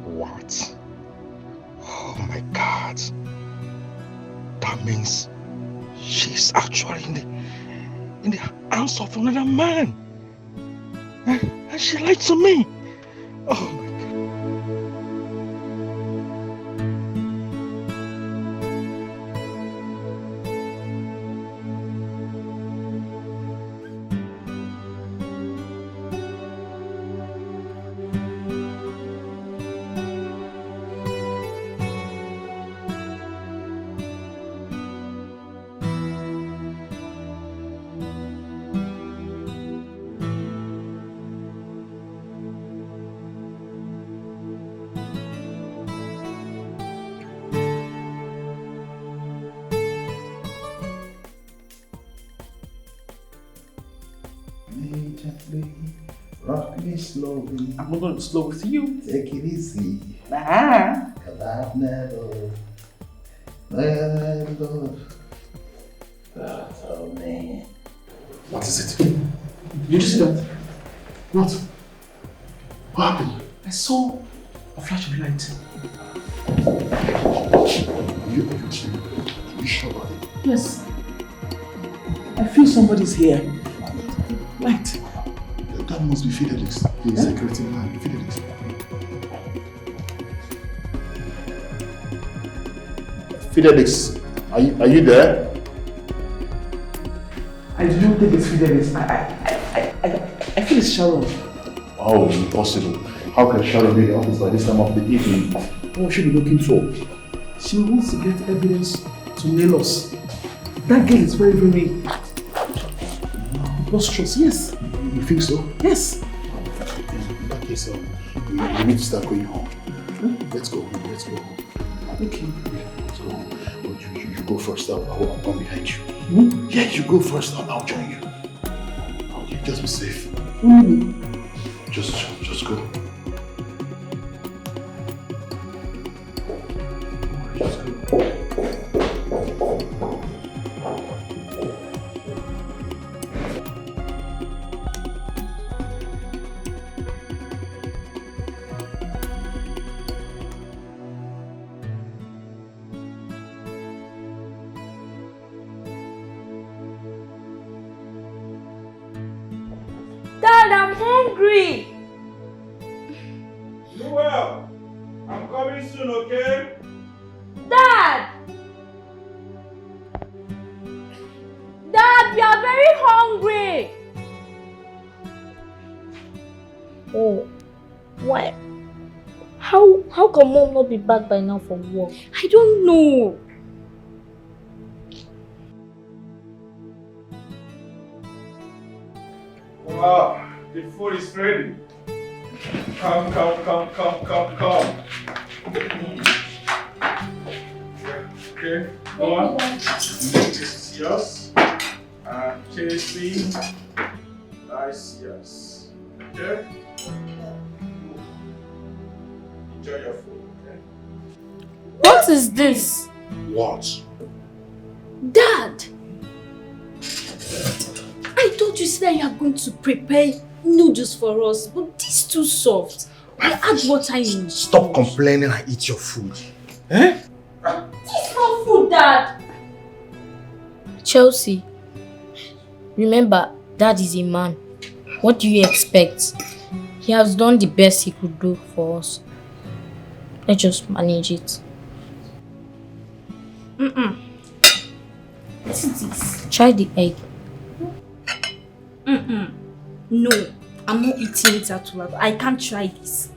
What? Oh my God. That means she's actually in the hands of another man. And she lied to me. Oh my Rock me slowly. I'm not going to slow with you. Take it easy. Nah. Cause I've never. Oh man. What is it? You just see that? What? What happened? I saw a flash of light. You sure about it? Yes. I feel somebody's here. Light. That must be Fidelix, the security man. Fidelix. Fidelix, are you there? I don't think it's Fidelix. I feel it's Sharon. Oh, impossible. How can Sharon be in the office by this time of the evening? What should be looking for? She wants to get evidence to nail us. That girl is very, very preposterous, yes. You think so? Yes. In that case, we need to start going home. Let's go home. Okay. Let's go home. But you go first. I'll come behind you. Hmm? Yeah, you go first. I'll join you. Oh, you just be safe. Mm. Just go. Dad, I'm hungry. Noel, I'm coming soon, okay? Dad! Dad, we are very hungry. Oh, why? How can Mom not be back by now from work? I don't know. Wow, the food is ready. Come. Okay, go on. This is yours. And Casey, that's yours. Okay? Enjoy your food, okay? What is this? What? Dad! I thought you said you are going to prepare noodles for us, but this is too soft. I add water in. Stop complaining and eat your food. Eh? This is not food, Dad. Chelsea, remember, Dad is a man. What do you expect? He has done the best he could do for us. Let's just manage it. What is this? Try the egg. No, I'm not eating it at all. I can't try this.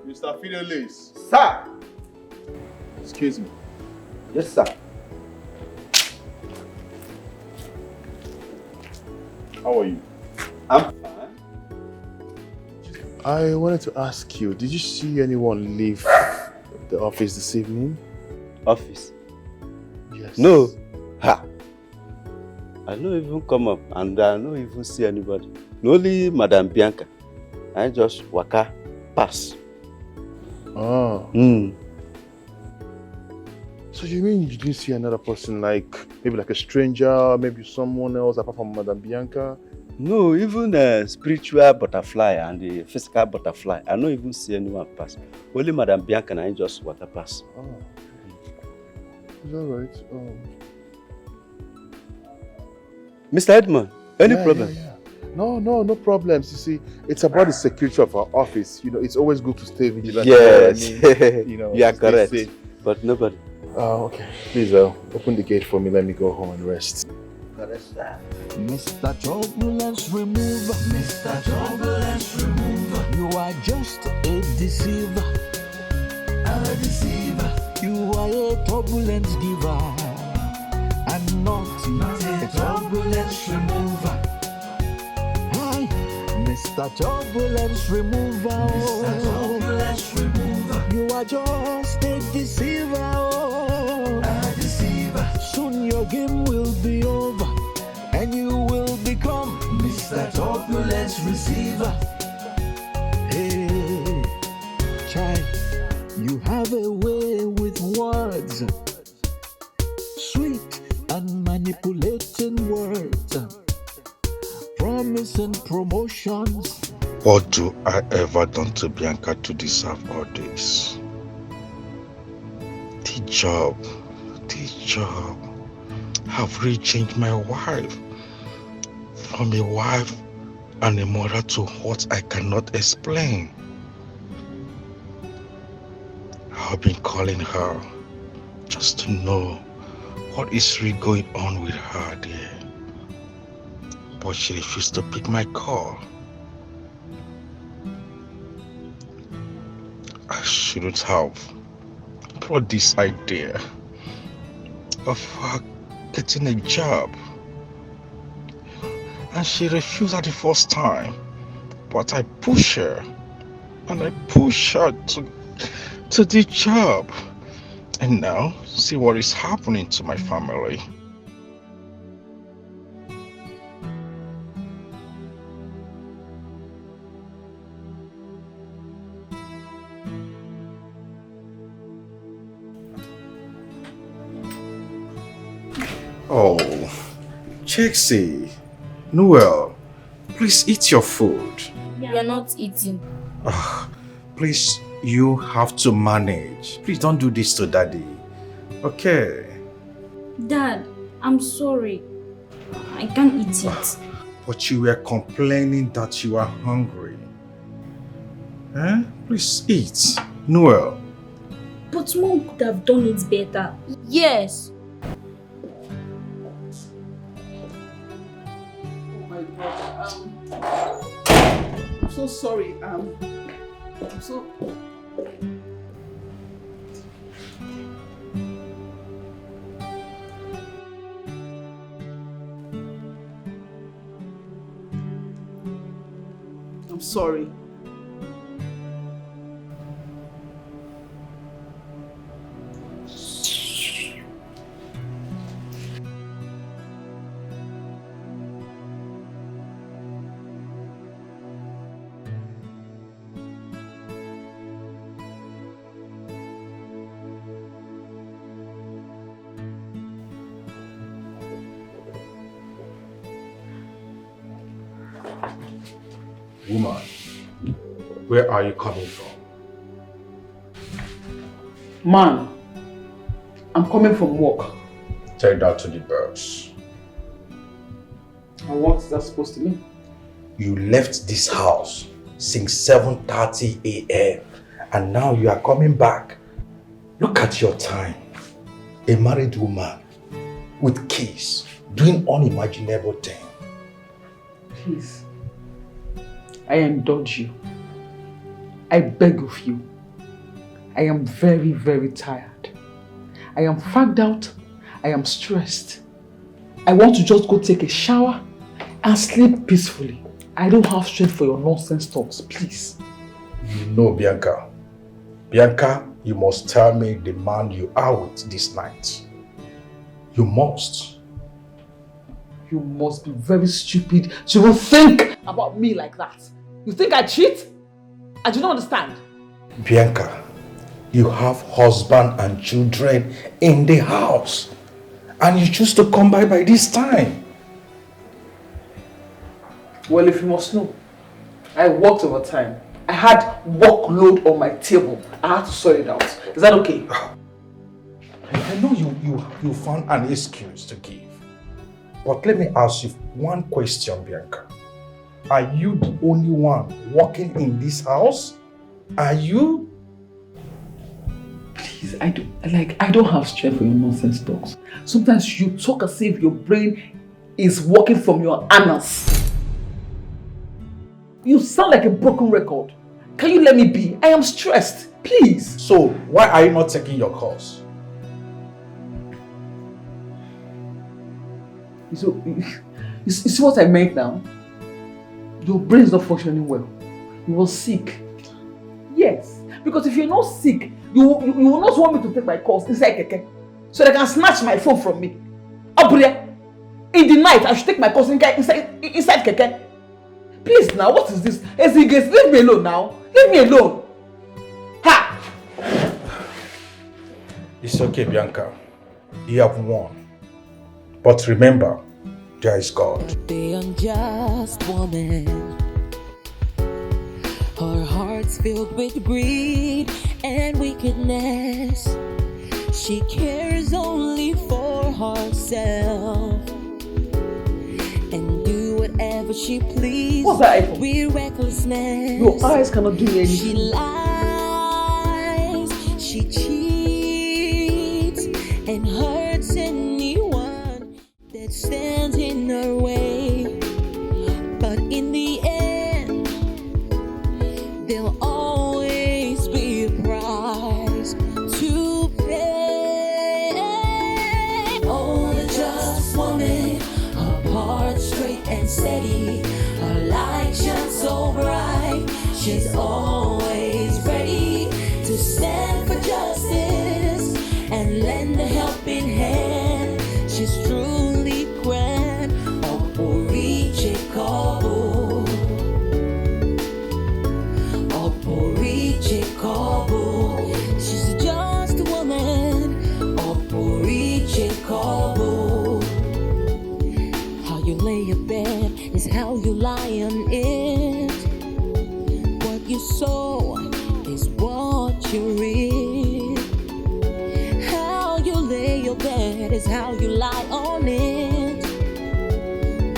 Mr. Fidelis. Sir! Excuse me. Yes, sir. How are you? I'm fine. I wanted to ask you, did you see anyone leave the office this evening? Office? Yes. No. Ha! I don't even come up and I don't even see anybody. Only Madam Bianca. I just waka pass. Oh. So you mean you didn't see another person, like maybe like a stranger, maybe someone else apart from Madam Bianca? No, even the spiritual butterfly and the physical butterfly. I don't even see anyone pass. Only Madam Bianca and I just water pass. Oh. Is that right? Mr. Edmond, any problem? Yeah. No problems. You see, it's about the security of our office. You know, it's always good to stay vigilant. Yes, you know, you are correct. safe. But nobody. Oh, okay. Please, open the gate for me. Let me go home and rest. Mr. Turbulence Remover, Mr. Turbulence Remover, you are just a deceiver, a deceiver. You are a turbulence giver, and not a turbulence remover. Hi, Mr. Turbulence Remover, Mr. Turbulence Remover, you are just a deceiver, a deceiver. Soon your game will be over. And you will become Mr. Turbulence Receiver. Hey, child, you have a way with words, sweet and manipulating words, promising promotions. What do I ever done to Bianca to deserve all this? The job. Have really changed my wife. From a wife and a mother to what I cannot explain. I've been calling her just to know what is really going on with her there. But she refused to pick my call. I shouldn't have brought this idea of her getting a job and she refused at the first time. But I push her, and I push her to the job. And now, see what is happening to my family. Oh, Chexie, Noel, please eat your food. We are not eating. Please, you have to manage. Please don't do this to Daddy. Okay. Dad, I'm sorry. I can't eat it. But you were complaining that you are hungry. Eh? Please eat. Noel. But Mom could have done it better. Yes. I'm so sorry. I'm so. I'm sorry. Woman, where are you coming from? Man, I'm coming from work. Tell that to the birds. And what is that supposed to mean? You left this house since 7:30 a.m. and now you are coming back. Look at your time. A married woman with kids doing unimaginable things. Please. I indulge you. I beg of you. I am very, very tired. I am fagged out. I am stressed. I want to just go take a shower and sleep peacefully. I don't have strength for your nonsense talks, please. You know, Bianca. Bianca, you must tell me the man you are with this night. You must. You must be very stupid to even think about me like that. You think I cheat? I do not understand. Bianca, you have husband and children in the house and you choose to come by this time. Well, if you must know, I worked overtime. I had workload on my table. I had to sort it out. Is that okay? I know you found an excuse to give. But let me ask you one question, Bianca. Are you the only one working in this house? Are you? Please, I don't have strength for your nonsense talks. Sometimes you talk as if your brain is working from your anus. You sound like a broken record. Can you let me be? I am stressed. Please. So, why are you not taking your course? You see what I meant now? Your brain is not functioning well. You were sick. Yes. Because if you're not sick, you will not want me to take my course inside Keke. So they can snatch my phone from me. Aburia, in the night, I should take my course inside Keke. Please now, what is this? Eziges, leave me alone now. Leave me alone. Ha! It's okay, Bianca. You have won. But remember, there is God. The unjust woman, her heart's filled with greed and wickedness. She cares only for herself and do whatever she pleases with recklessness. Your eyes cannot do anything. She lies, she cheats and hurts anyone that stands in her way. But in the end, there'll always be a price to pay. Oh, the just woman, her heart straight and steady. She's always ready to stand for justice and lend a helping hand. She's truly grand. Oporiche Kobo. Oporiche Kobo. She's just a woman. Oporiche Kobo. How you lay your bed is how you lie on it. What you sow is what you reap. How you lay your bed is how you lie on it.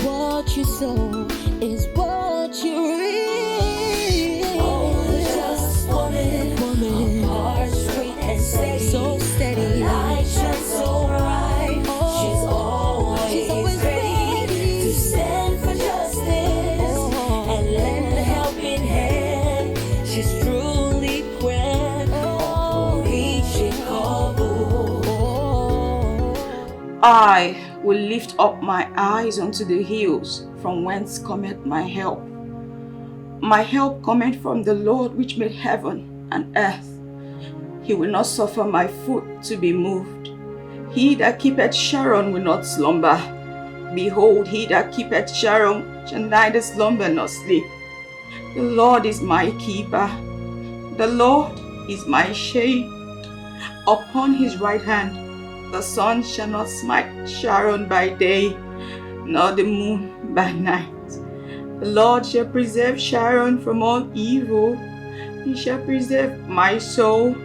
What you sow is what you reap. Oh, just woman, her heart straight and steady, so steady. Her light shines so bright. She's always ready to stand for justice and lend a helping hand. She's truly grand. Oporiche Kobo. I will lift up my eyes unto the hills, from whence cometh my help. My help cometh from the Lord which made heaven and earth. He will not suffer my foot to be moved. He that keepeth Sharon will not slumber. Behold, he that keepeth Sharon shall neither slumber nor sleep. The Lord is my keeper. The Lord is my shade. Upon his right hand the sun shall not smite Sharon by day, nor the moon by night. The Lord shall preserve Sharon from all evil. He shall preserve my soul.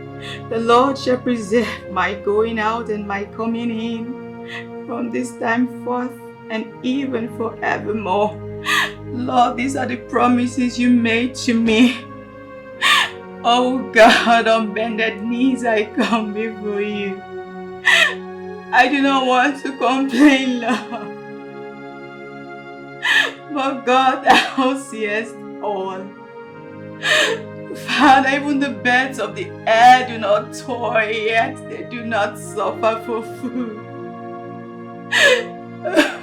The Lord shall preserve my going out and my coming in, from this time forth and even forevermore. Lord, these are the promises you made to me. Oh God, on bended knees I come before you. I do not want to complain, Lord. But God, thou seest all. Father, even the birds of the air do not toil, yet they do not suffer for food.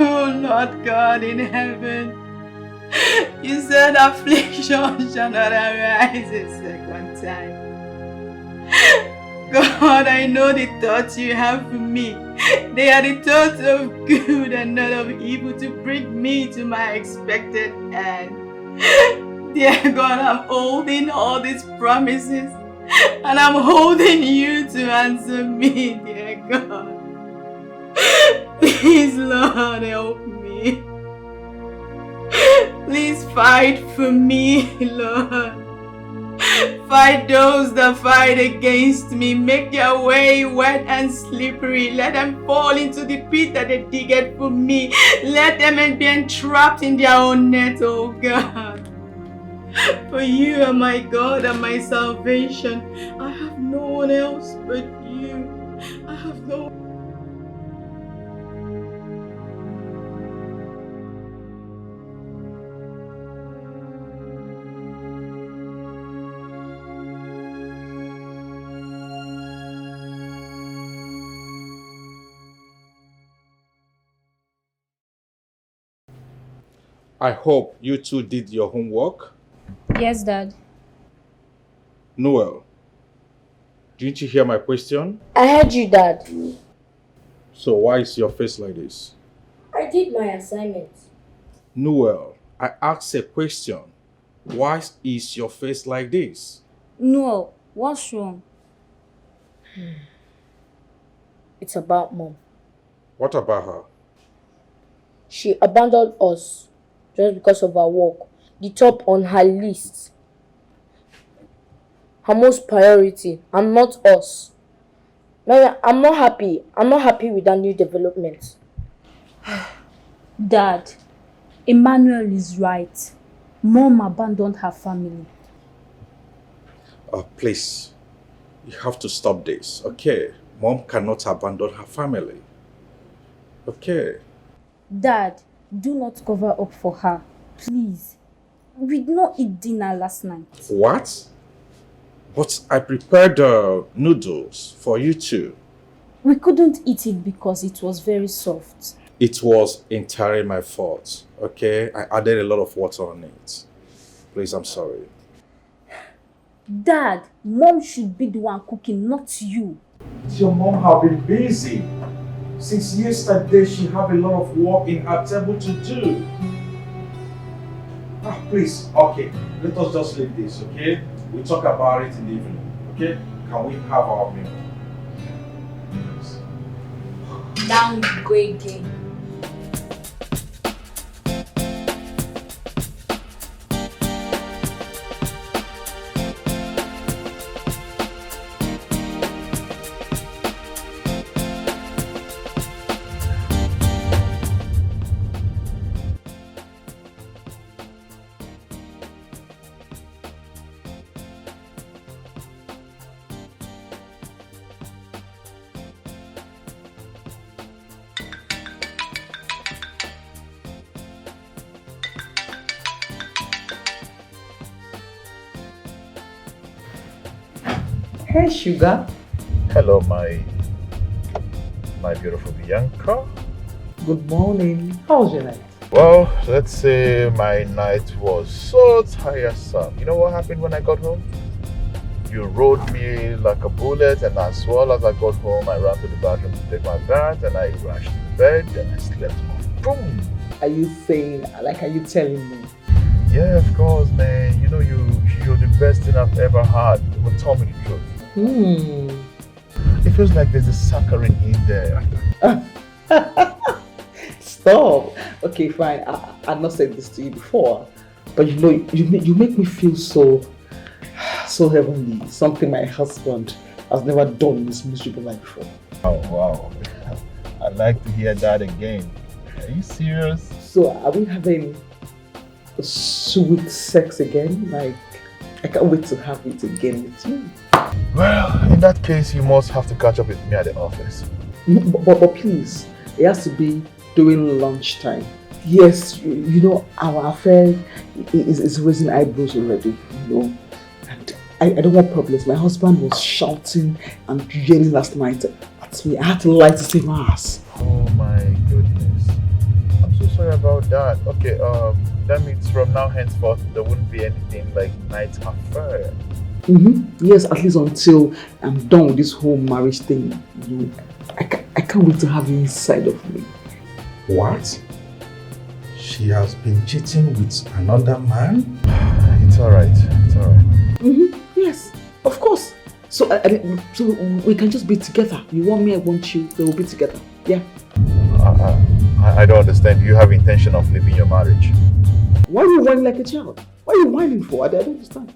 Oh Lord God in heaven, you said affliction shall not arise a second time. God, I know the thoughts you have for me. They are the thoughts of good and not of evil, to bring me to my expected end. Dear God, I'm holding all these promises, and I'm holding you to answer me, dear God. Please, Lord, help me. Please fight for me, Lord. Fight those that fight against me. Make their way wet and slippery. Let them fall into the pit that they digged for me. Let them be entrapped in their own net, oh God. For you are my God and my salvation. I have no one else but you. I have no one. I hope you two did your homework. Yes, Dad. Noel, didn't you hear my question? I heard you, Dad. So why is your face like this? I did my assignment. Noel, I asked a question. Why is your face like this? No, what's wrong? It's about Mom. What about her? She abandoned us just because of her work. The top on her list. Her most priority, and not us. Mary, I'm not happy. I'm not happy with that new development. Dad, Emmanuel is right. Mom abandoned her family. Please, you have to stop this, okay? Mom cannot abandon her family. Okay. Dad, do not cover up for her. Please. We did not eat dinner last night. What? But I prepared noodles for you two. We couldn't eat it because it was very soft. It was entirely my fault, okay? I added a lot of water on it. Please, I'm sorry. Dad, Mom should be the one cooking, not you. Your mom have been busy. Since yesterday, she have a lot of work in her table to do. Please, okay, let us just leave this, okay? We'll talk about it in the evening, okay? Can we have our meal? Down you go again. Hey, Sugar. Hello, my beautiful Bianca. Good morning. How was your night? Well, let's say my night was so tiresome. You know what happened when I got home? You rode me like a bullet, and as well as I got home, I ran to the bathroom to take my bath, and I rushed to bed, and I slept off. Boom! Are you saying, like, are you telling me? Yeah, of course, man. You know, you're the best thing I've ever had. But tell me the truth. It feels like there's a saccharine in there. Stop. Okay, fine. I've not said this to you before, but you know, you make me feel so heavenly. Something my husband has never done in his miserable life before. Oh wow! I'd like to hear that again. Are you serious? So are we having a sweet sex again? Like, I can't wait to have it again with you. Well, in that case, you must have to catch up with me at the office. But please, it has to be during lunchtime. Yes, you know, our affair is raising eyebrows already, you know. And I don't want problems. My husband was shouting and yelling last night at me. I had to lie to save my ass. Oh my goodness. I'm so sorry about that. Okay, that means from now henceforth, there wouldn't be anything like night affair. Yes, at least until I'm done with this whole marriage thing. You know, I can't wait to have you inside of me. What? She has been cheating with another man? It's alright. It's alright. Yes, of course. So, so we can just be together. You want me, I want you. We will be together. Yeah. I don't understand. Do you have intention of leaving your marriage? Why are you whining like a child? What are you whining for? I don't understand.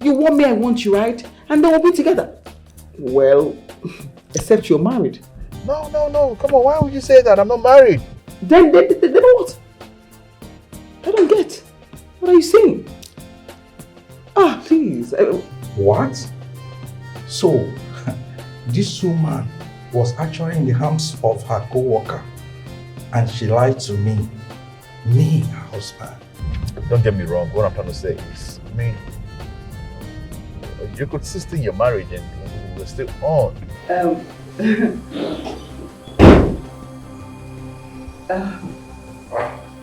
You want me, I want you, right? And then we'll be together. Well, except you're married. No. Come on, why would you say that? I'm not married. Then what? I don't get. What are you saying? Please. What? So, this woman was actually in the arms of her co-worker, and she lied to me, her husband. Don't get me wrong. What I'm trying to say is, you could still stay in your marriage and we're still on.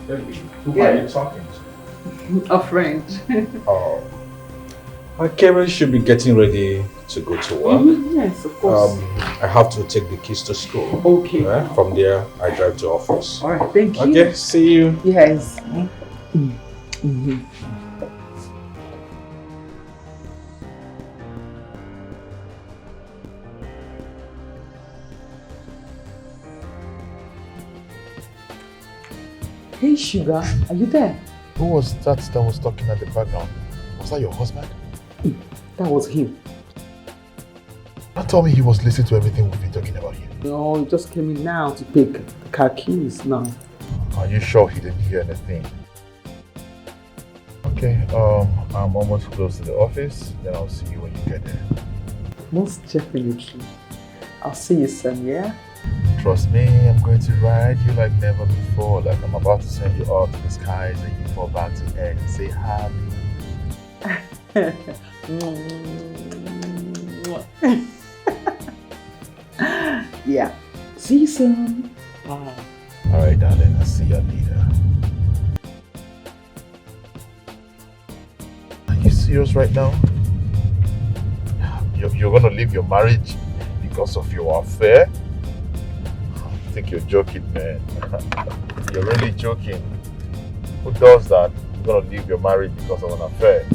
Baby, who are you talking to? A friend. Oh. Okay, we should be getting ready to go to work. Yes, of course. I have to take the keys to school. Okay. From there, I drive to office. All right, thank you. Okay, see you. Yes. Hey, Sugar, are you there? Who was that was talking at the background? Was that your husband? That was him. Don't tell me he was listening to everything we've been talking about here. No, he just came in now to pick the car keys now. Are you sure he didn't hear anything? Okay, I'm almost close to the office. Then I'll see you when you get there. Most definitely. I'll see you soon, yeah? Trust me, I'm going to ride you like never before. Like I'm about to send you up to the skies and you fall back to earth and say hi. Yeah. See you soon. Bye. Alright, darling. I'll see you later. Are you serious right now? you're going to leave your marriage because of your affair? I think you're joking, man. You're really joking. Who does that? You're going to leave your marriage because of an affair?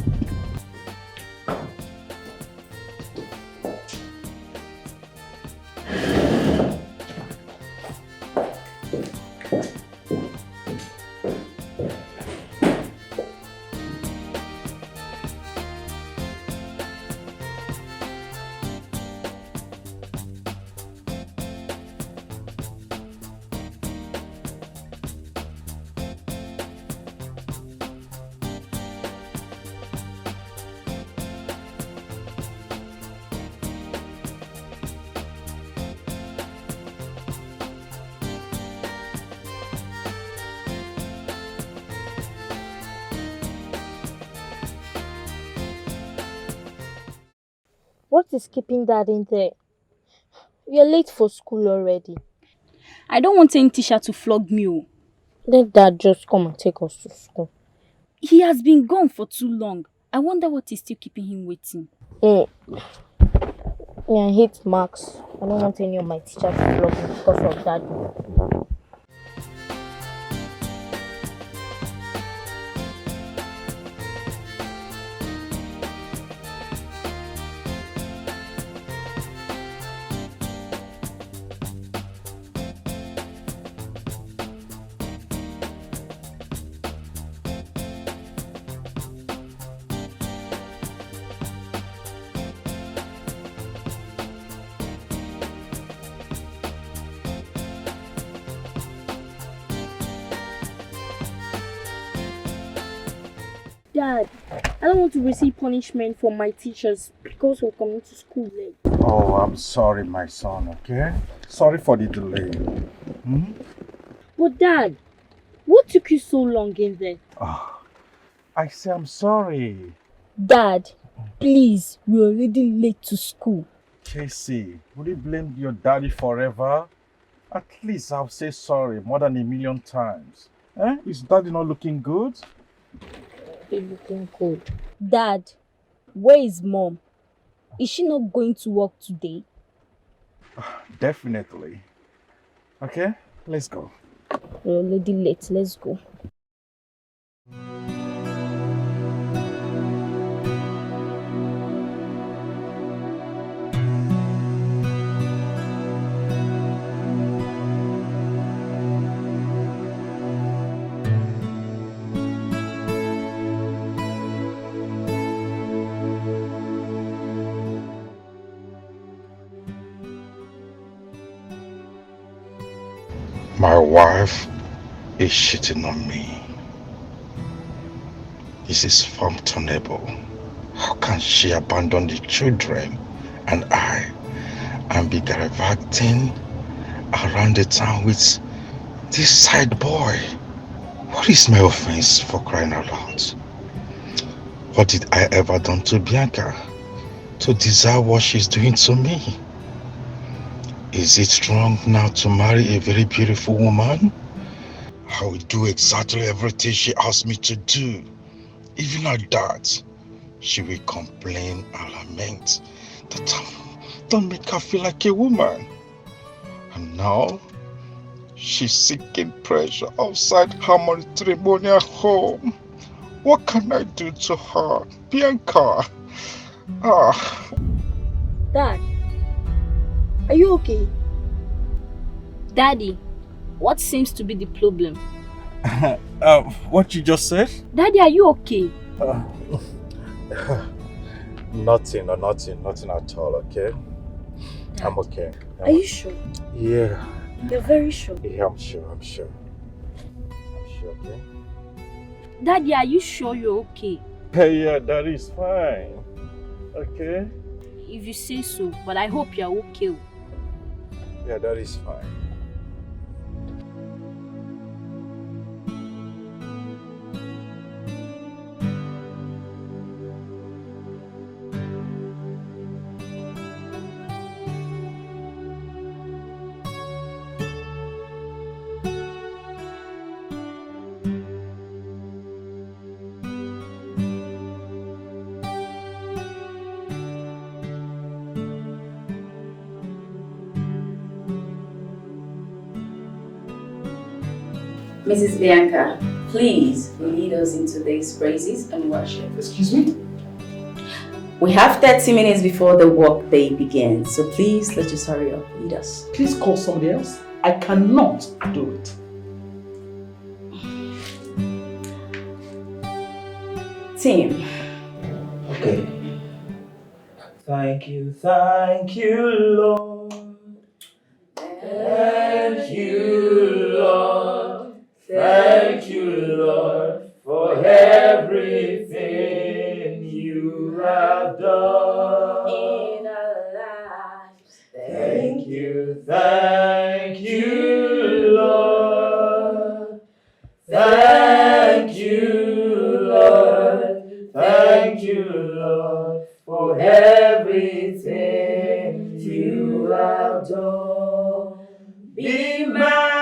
What is keeping Dad in there? You're late for school already. I don't want any teacher to flog me. Oh. Let Dad just come and take us to school. He has been gone for too long. I wonder what is still keeping him waiting. Yeah, I hate marks. I don't want any of my teachers to flog me because of that. Dad, I don't want to receive punishment from my teachers because we're coming to school late. Oh, I'm sorry, my son, okay? Sorry for the delay. But Dad, what took you so long in there? Oh, I say I'm sorry. Dad, please, we're already late to school. Casey, would you blame your daddy forever? At least I'll say sorry more than 1,000,000 times. Is daddy not looking good? He's looking good. Dad, where is Mom? Is she not going to work today? Definitely. Okay, let's go. We're already late, let's go. My wife is cheating on me. This is untenable. How can she abandon the children and I and be gallivanting around the town with this side boy? What is my offense, for crying out loud? What did I ever done to Bianca to deserve what she's doing to me? Is it wrong now to marry a very beautiful woman? I will do exactly everything she asks me to do. Even at that, she will complain and lament that I don't make her feel like a woman. And now, she's seeking pressure outside her matrimonial home. What can I do to her? Bianca! Dad, are you okay? Daddy, what seems to be the problem? What you just said? Daddy, are you okay? Nothing at all, okay? Dad, I'm okay. Are you sure? Yeah. You're very sure? Yeah, I'm sure, okay? Daddy, are you sure you're okay? Hey, yeah, that is fine. Okay? If you say so, but I hope you're okay. Yeah, that is fine. Mrs. Bianca, please lead us into these praises and worship. Excuse me? We have 30 minutes before the work day begins, so please let's just hurry up. Lead us. Please call somebody else. I cannot do it. Team. Okay. Thank you, Lord. Thank you, Lord. Thank you, Lord, for everything you have done in our lives. Thank you, Lord. Thank you, Lord. Thank you, Lord, for everything you have done. Be magnified,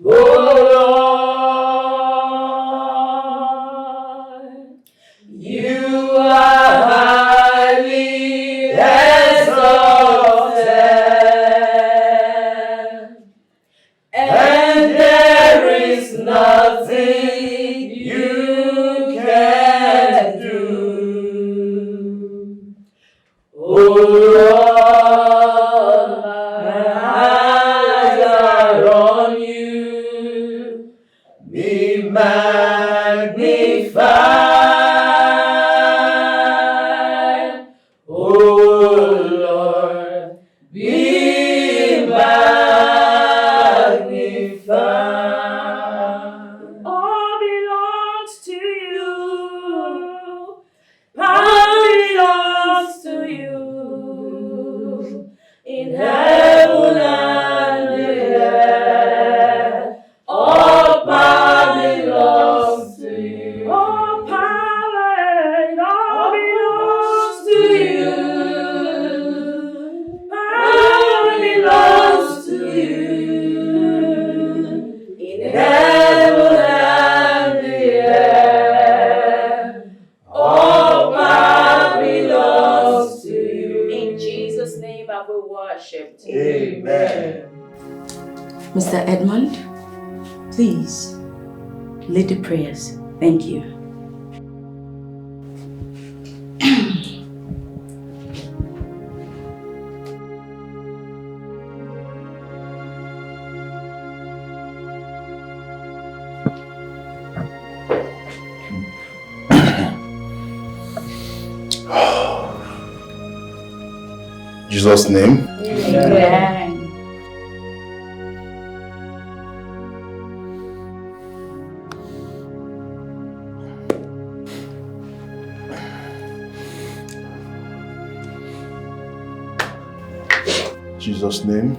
O Lord. You are highly exalted, and there is nothing you can do. Oh Lord, my eyes are on you. Be magnified, oh Lord, be magnified. All belongs to you. Power belongs to you. In heaven and earth, all power belongs to you. All power, it all belongs to you. Power belongs to you. In heaven and the earth, all power belongs to you. In Jesus' name I will worship. Amen. Mr. Edmund, please lead the prayers. Thank you. Jesus' name. Amen. Jesus' name.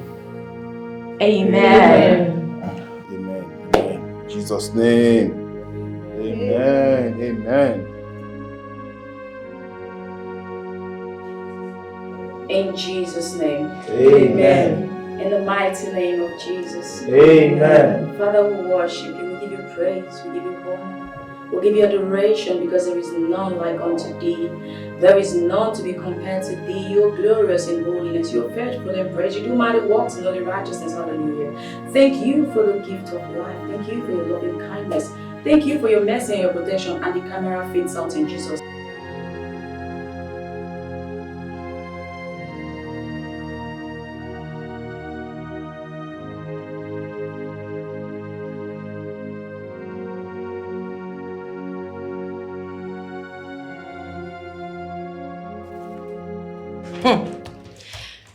Amen. Amen. Amen. Jesus' name. Amen. Amen. In Jesus' name. Amen. In the mighty name of Jesus. Amen. Father, we worship you. We give you praise. We give you honor. We give you adoration because there is none like unto thee. There is none to be compared to thee. You are glorious in holiness. You are faithful in praise. You do mighty works in holy righteousness. Hallelujah. Thank you for the gift of life. Thank you for your loving kindness. Thank you for your mercy and your protection. And the camera fades out in Jesus.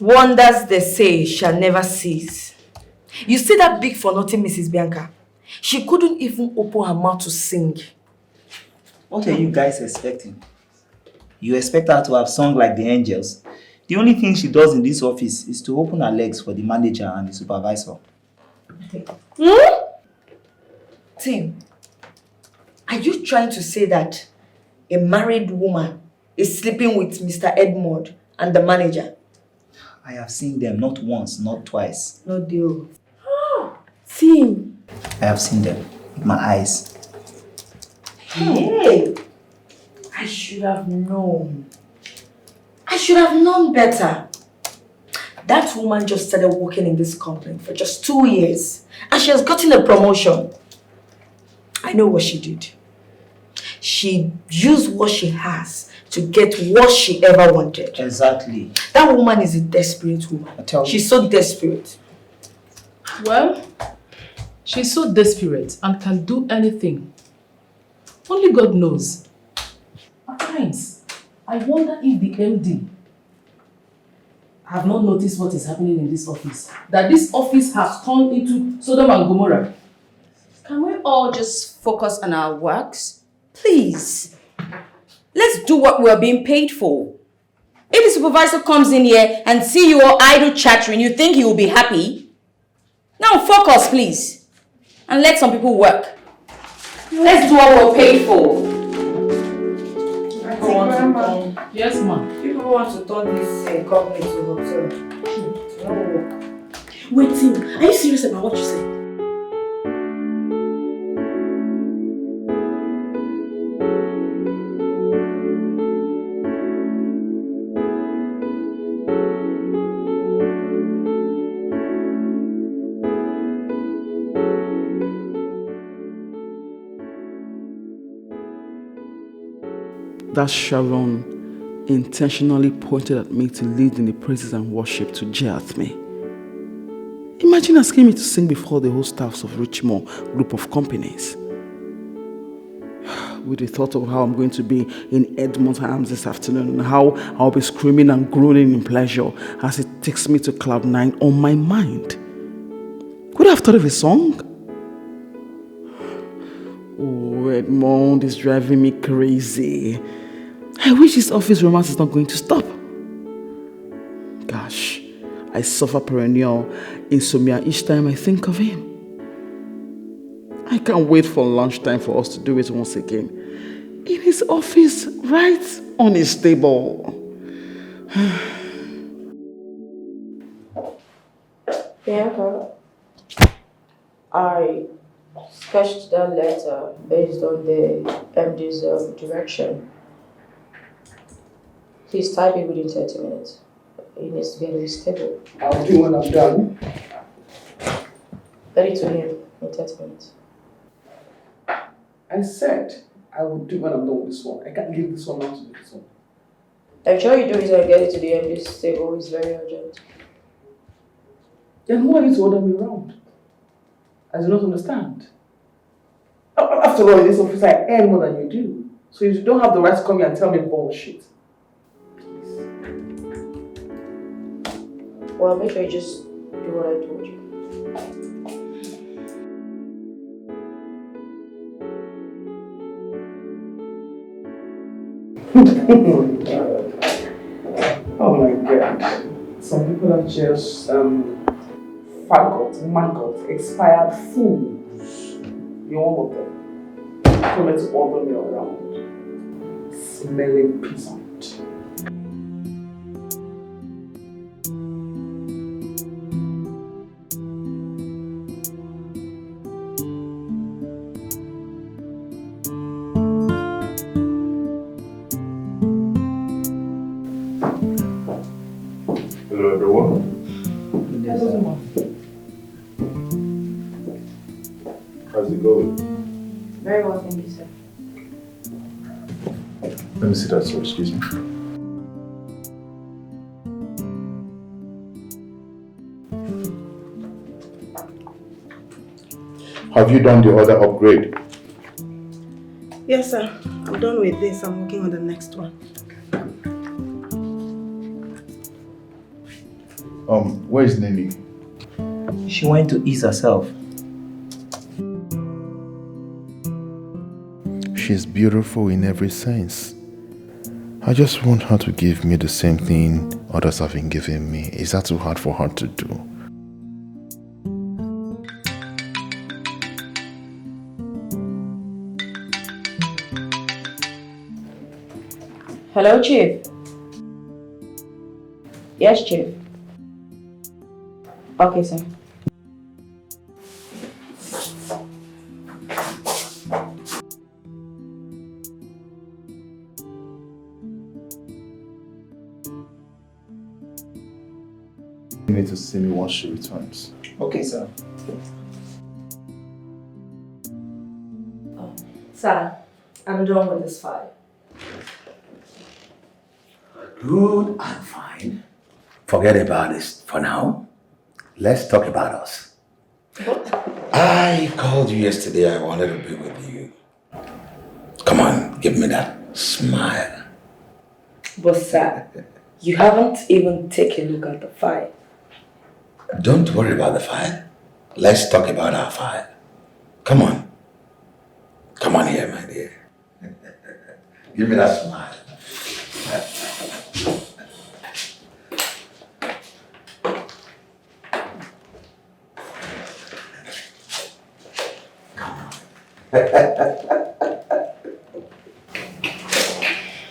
Wonders they say shall never cease. You see that big for nothing Mrs. Bianca? She couldn't even open her mouth to sing. What are you guys expecting? You expect her to have sung like the angels? The only thing she does in this office is to open her legs for the manager and the supervisor. Tim, are you trying to say that a married woman is sleeping with Mr. Edmond and the manager? I have seen them not once, not twice. No deal. Tim. I have seen them with my eyes. Hey, I should have known. I should have known better. That woman just started working in this company for just 2 years and she has gotten a promotion. I know what she did. She used what she has to get what she ever wanted. Exactly. That woman is a desperate woman. She's so desperate. Well, she's so desperate and can do anything. Only God knows. At times, I wonder if the MD have not noticed what is happening in this office. That this office has turned into Sodom and Gomorrah. Can we all just focus on our works? Please. Let's do what we're being paid for. If the supervisor comes in here and see you all idle chattering, you think he will be happy? Now focus, please. And let some people work. Let's do what we're paid for. Yes, ma'am. People want to turn this company to hotel. No. Wait, Tim, are you serious about what you said? That Sharon intentionally pointed at me to lead in the praises and worship to jeer at me. Imagine asking me to sing before the whole staffs of Richmond group of companies. With the thought of how I'm going to be in Edmond's arms this afternoon and how I'll be screaming and groaning in pleasure as it takes me to cloud 9 on my mind. Could I have thought of a song? Oh, Edmond is driving me crazy. I wish this office romance is not going to stop. Gosh, I suffer perennial insomnia each time I think of him. I can't wait for lunchtime for us to do it once again. In his office, right on his table. Bianca, I sketched that letter based on the MD's direction. Please type it within 30 minutes. It needs to get to his table. I'll do when I'm done. Get it to him in 30 minutes. I said I will do when I'm done with this one. I can't leave this one now to do this one. I'm sure you do it and get it to the MD's table. It's very urgent. Then who are you to order me around? I do not understand. After all, in this office I earn more than you do. So you don't have the right to come here and tell me bullshit. Well, make sure you just do what I told you. Oh my god. Some people are just maggots, expired fools. You're one of them. Come to order me around. Smelling peasant. Hello everyone. How's it going? Very well, thank you, sir. Let me see that, sir. Excuse me. Have you done the other upgrade? Yes, sir. I'm done with this. I'm working on the next one. Where is Nelly? She went to ease herself. She's beautiful in every sense. I just want her to give me the same thing others have been giving me. Is that too hard for her to do? Hello, Chief. Yes, Chief. Okay, sir. me to see me once she returns. Okay, sir. Sir, I'm done with this file. Good and fine. Forget about this for now. Let's talk about us. I called you yesterday. I wanted to be with you. Come on, give me that smile. But sir, you haven't even taken a look at the file. Don't worry about the file. Let's talk about our file. Come on. Come on here, my dear. Give me that smile.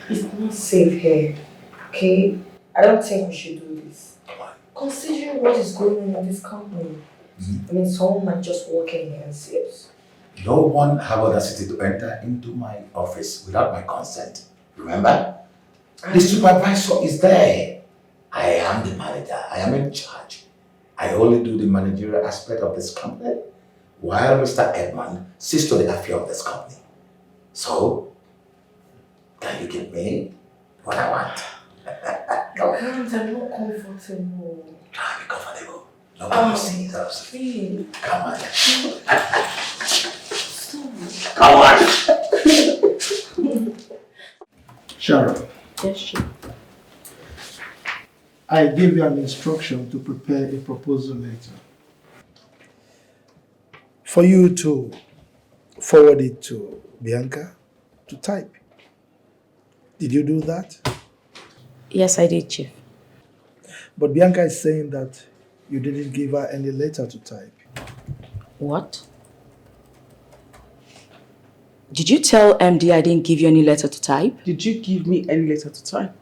It's not safe here, okay? I don't think we should do this. Considering what is going on in this company. I mean, someone might just walk in here and see us. No one have audacity to enter into my office without my consent. Remember? The supervisor is there. I am the manager. I am in charge. I only do the managerial aspect of this company, while Mr. Edmond sees to the affair of this company. So, can you give me what I want? I can't, I'm not comfortable. Try to be comfortable. Nobody sees us. Please. Come on. Stop. Come on. Sharon, Yes, Chief. I gave you an instruction to prepare a proposal letter for you to forward it to Bianca to type. Did you do that? Yes, I did, Chief. But Bianca is saying that you didn't give her any letter to type. What? Did you tell MD I didn't give you any letter to type? Did you give me any letter to type?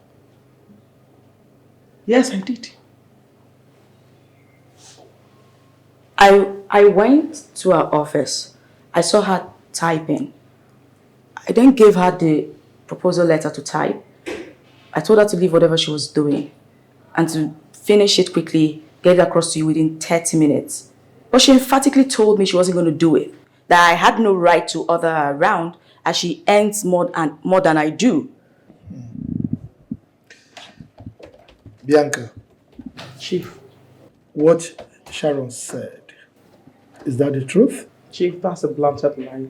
Yes, I did. I went to her office. I saw her typing. I then gave her the proposal letter to type. I told her to leave whatever she was doing and to finish it quickly, get it across to you within 30 minutes. But she emphatically told me she wasn't going to do it, that I had no right to order her around as she earns more than I do. Bianca. Chief. What Sharon said, is that the truth? Chief, that's a blunted lie.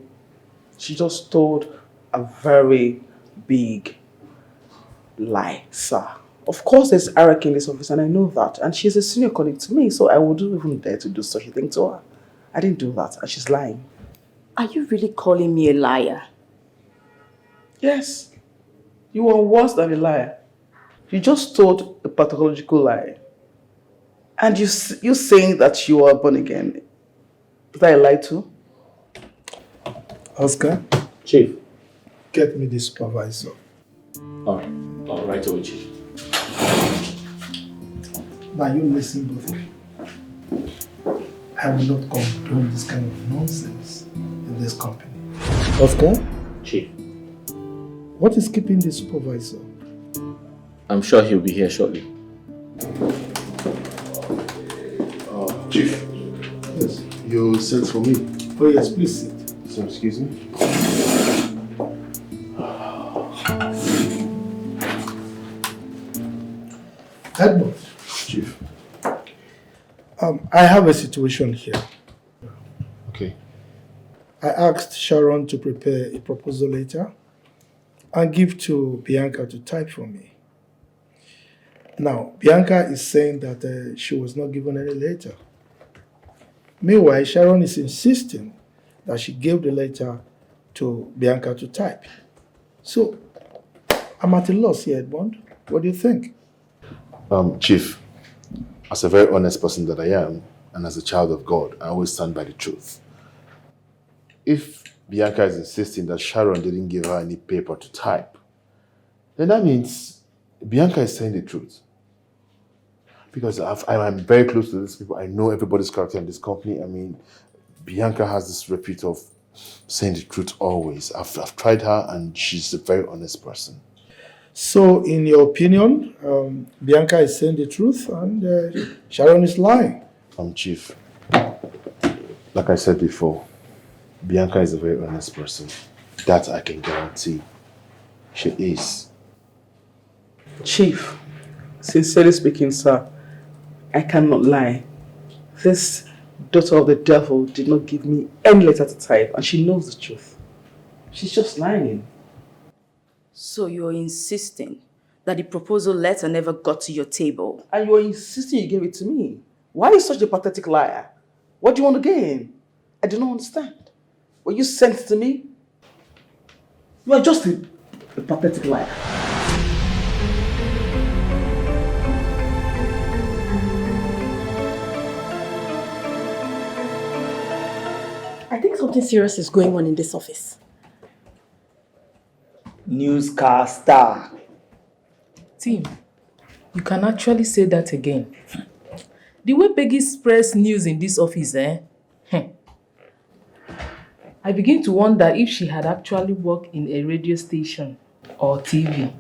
She just told a very big lie, sir. Of course there's hierarchy in this office and I know that. And she's a senior colleague to me, so I wouldn't even dare to do such a thing to her. I didn't do that and she's lying. Are you really calling me a liar? Yes. You are worse than a liar. You just told a pathological lie. And you saying that you are born again. Is that a lie too? Oscar? Chief. Get me the supervisor. Alright. Right away, Chief. Now you listen, both of you. I will not condone this kind of nonsense in this company. Oscar? Chief. What is keeping the supervisor? I'm sure he'll be here shortly. Chief. Yes. You sent for me. Oh yes, please sit. So excuse me. Edmund. Chief. I have a situation here. Okay. I asked Sharon to prepare a proposal letter and give to Bianca to type for me. Now, Bianca is saying that she was not given any letter. Meanwhile, Sharon is insisting that she gave the letter to Bianca to type. So, I'm at a loss here, Edmund. What do you think? Chief, as a very honest person that I am, and as a child of God, I always stand by the truth. If Bianca is insisting that Sharon didn't give her any paper to type, then that means Bianca is saying the truth. Because I'm very close to these people. I know everybody's character in this company. I mean, Bianca has this repute of saying the truth always. I've tried her and she's a very honest person. So, in your opinion, Bianca is saying the truth and Sharon is lying? Chief, like I said before, Bianca is a very honest person. That I can guarantee. She is. Chief, sincerely speaking, sir, I cannot lie. This daughter of the devil did not give me any letter to type, and she knows the truth. She's just lying. So you're insisting that the proposal letter never got to your table? And you're insisting you gave it to me. Why are you such a pathetic liar? What do you want to gain? I do not understand. Were you sent to me? You are just a pathetic liar. I think something serious is going on in this office. Newscaster. Tim, you can actually say that again. The way Peggy spreads news in this office, I begin to wonder if she had actually worked in a radio station or TV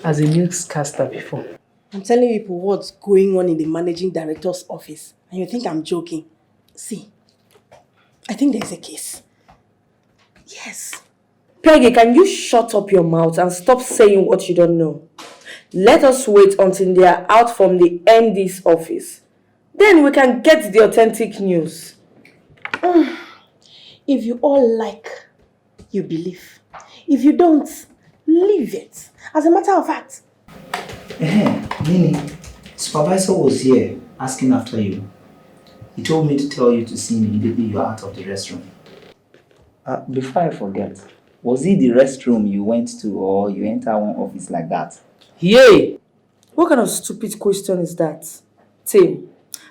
as a newscaster before. I'm telling people what's going on in the managing director's office, and you think I'm joking. See, I think there's a case. Yes. Peggy, can you shut up your mouth and stop saying what you don't know? Let us wait until they are out from the MD's office. Then we can get the authentic news. If you all like, you believe. If you don't, leave it. As a matter of fact. Nini, supervisor was here asking after you. He told me to tell you to see me immediately you're out of the restroom. Before I forget, was it the restroom you went to or you enter one office like that? Yay! What kind of stupid question is that? Tim,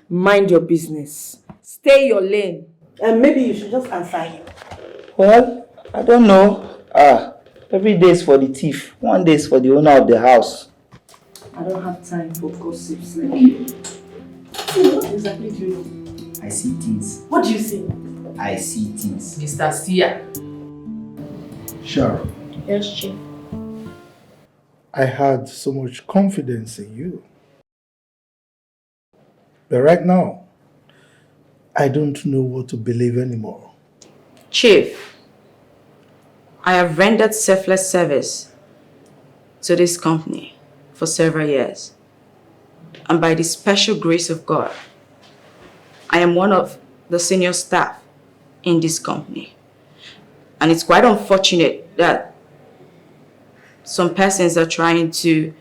mind your business. Stay your lane. And maybe you should just answer him. Well, I don't know. Every day is for the thief. One day is for the owner of the house. I don't have time for gossips like you. What exactly do you know? I see things. What do you see? I see things. Mr. Sia. Sharon, Yes, Chief. I had so much confidence in you. But right now, I don't know what to believe anymore. Chief, I have rendered selfless service to this company for several years. And by the special grace of God, I am one of the senior staff in this company. And it's quite unfortunate that some persons are trying to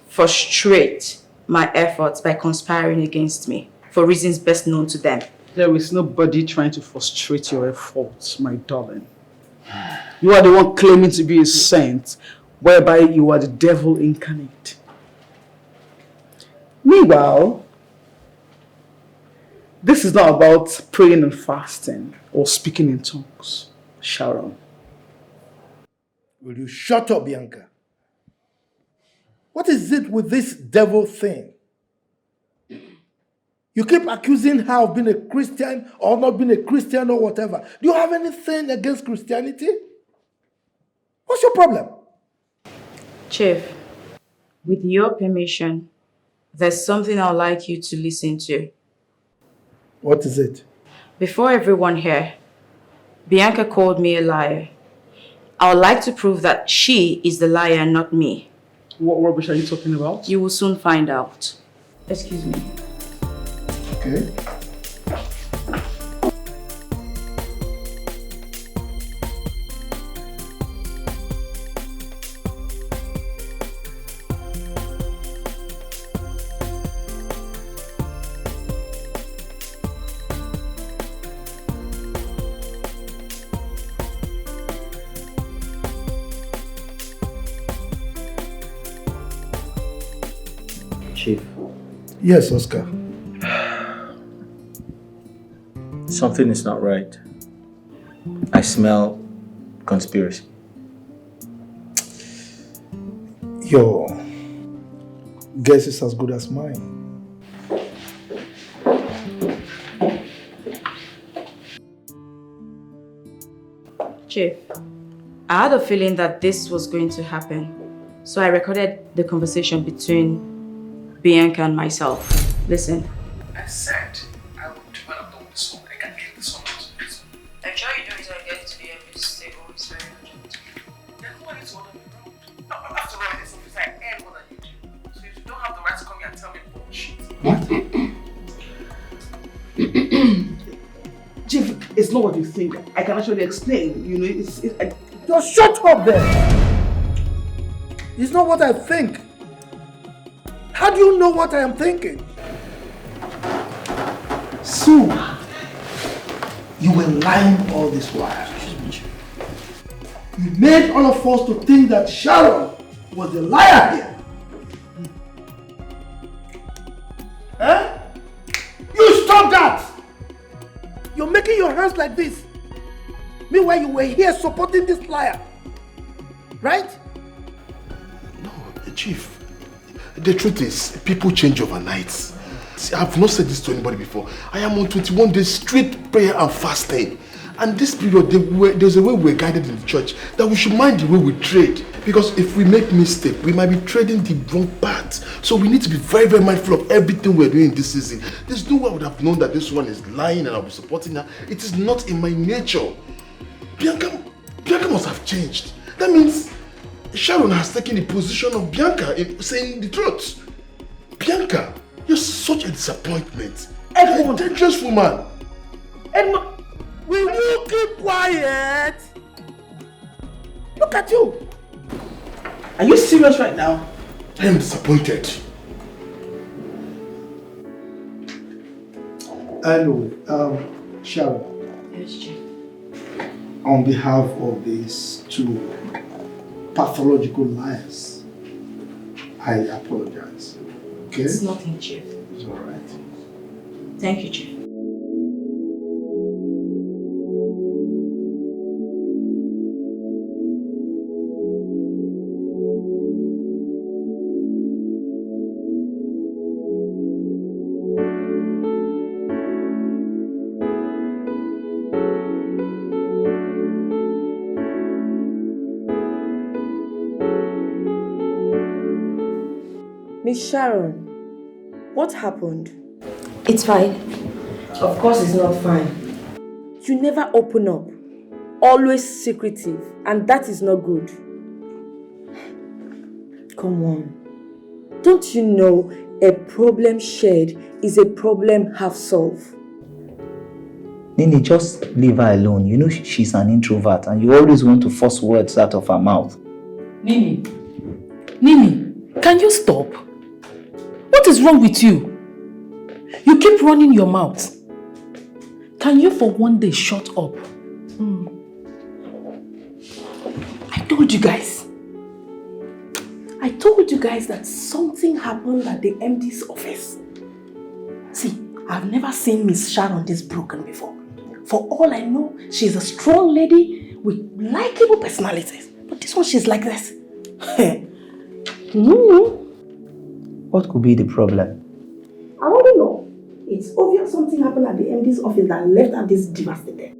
frustrate my efforts by conspiring against me for reasons best known to them. There is nobody trying to frustrate your efforts, my darling. You are the one claiming to be a saint, whereby you are the devil incarnate. Meanwhile, this is not about praying and fasting or speaking in tongues, Sharon. Will you shut up, Bianca? What is it with this devil thing? You keep accusing her of being a Christian or not being a Christian or whatever. Do you have anything against Christianity? What's your problem? Chief, with your permission, there's something I'd like you to listen to. What is it? Before everyone here, Bianca called me a liar. I would like to prove that she is the liar, not me. What rubbish are you talking about? You will soon find out. Excuse me. Okay. Chief. Yes, Oscar. Something is not right. I smell conspiracy. Your guess is as good as mine. Chief, I had a feeling that this was going to happen. So I recorded the conversation between Bianca and myself. Listen. I said I will do what I'm doing with this one. I can get this one out. I'm sure you do it again to be able to stay home. It's very urgent. Then who is order me around? No, after all, this officer, I earn more than you do. So you don't have the right to come here and tell me bullshit. Chief, it's not what you think. I can actually explain. You know, just shut up there. It's not what I think. How do you know what I am thinking? So, you were lying all this while. You made all of us to think that Sharon was the liar here. Eh? You stop that! You're making your hands like this. Meanwhile, you were here supporting this liar. Right? No, Chief. The truth is, people change overnight. See, I've not said this to anybody before. I am on 21 days straight prayer and fasting. And this period, there's a way we're guided in the church that we should mind the way we trade. Because if we make mistake, we might be trading the wrong path. So we need to be very, very mindful of everything we're doing this season. There's no way I would have known that this one is lying and I'll be supporting her. It is not in my nature. Bianca must have changed. That means Sharon has taken the position of Bianca in saying the truth. Bianca, you're such a disappointment. You're a dangerous woman. Edmond, will you keep quiet? Look at you. Are you serious right now? I am disappointed. Anyway, Sharon. Yes, Chief. On behalf of these two pathological liars, I apologize. Okay? It's nothing, Chief. It's alright. Thank you, Chief. Miss Sharon, what happened? It's fine. Of course it's not fine. You never open up. Always secretive. And that is not good. Come on. Don't you know a problem shared is a problem half solved? Nini, just leave her alone. You know she's an introvert and you always want to force words out of her mouth. Nini, can you stop? What is wrong with you? You keep running your mouth. Can you for one day shut up? I told you guys that something happened at the MD's office. See, I've never seen Miss Sharon this broken before. For all I know, she's a strong lady with likable personalities. But this one, she's like this. What could be the problem? I don't know. It's obvious something happened at the MD's office that left her this devastated.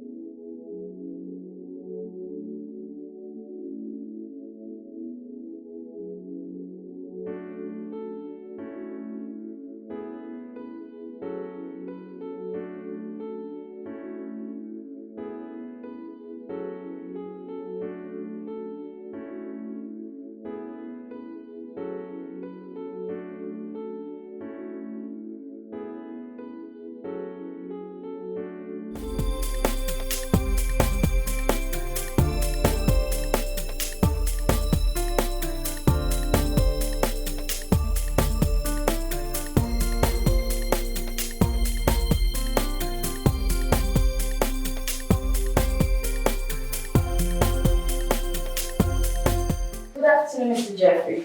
Mr. Jeffrey.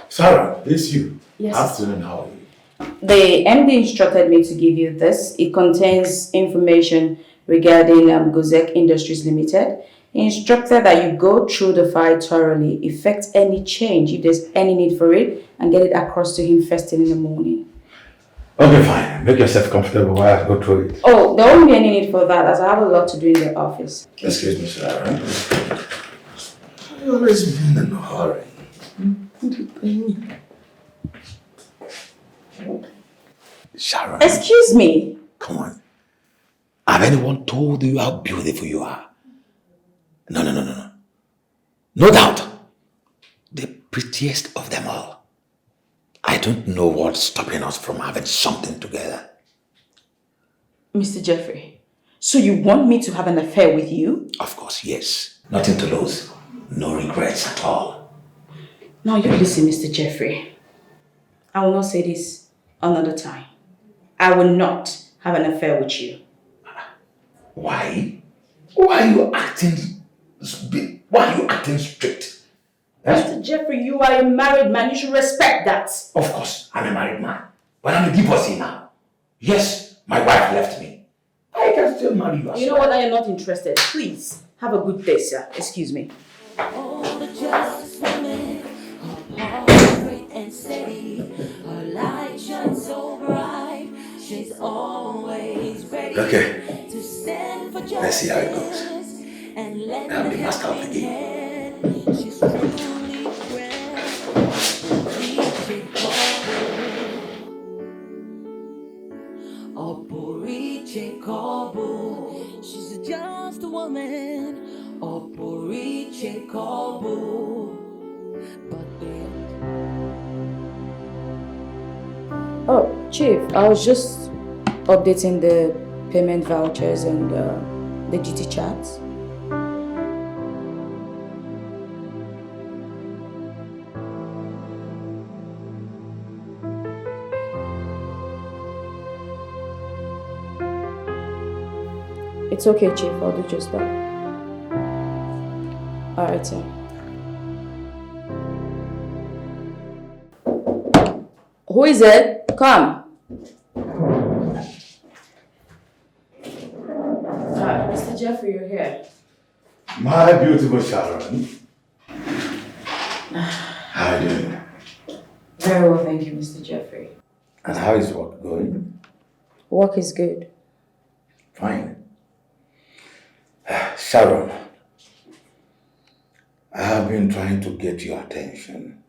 Sarah, this you. Yes. Afternoon, how are you? The MD instructed me to give you this. It contains information regarding Gozek Industries Limited. He instructed that you go through the file thoroughly, effect any change if there's any need for it, and get it across to him first thing in the morning. Okay, fine. Make yourself comfortable while I go through it. Oh, there won't be any need for that as I have a lot to do in the office. Excuse me, Sarah. You always been in a hurry. Sharon. Excuse me. Come on. Have anyone told you how beautiful you are? No. No doubt. The prettiest of them all. I don't know what's stopping us from having something together. Mr. Jeffrey, so you want me to have an affair with you? Of course, yes. Nothing to lose. No regrets at all. Now you listen, Mr. Jeffrey. I will not say this another time. I will not have an affair with you. Why? Why are you acting strict? Mr. Jeffrey, you are a married man. You should respect that. Of course, I'm a married man. But I'm a divorcee now. Yes, my wife left me. I can still marry you as You know what? I am not interested. Please, have a good day, sir. Excuse me. All the justice women are perfect and steady. Her light shines so bright. She's always ready to stand for justice. Let's see how it goes. I'm the master of the game. She's truly she's just a woman. Oh, Chief, I was just updating the payment vouchers and the GT chats. It's okay, Chief. I'll do just that. Alright, sir. Who is it? Come. Mr. Jeffrey, you're here. My beautiful Sharon. How are you doing? Very well, thank you, Mr. Jeffrey. And how is work going? Work is good. Fine. Sharon, I have been trying to get your attention,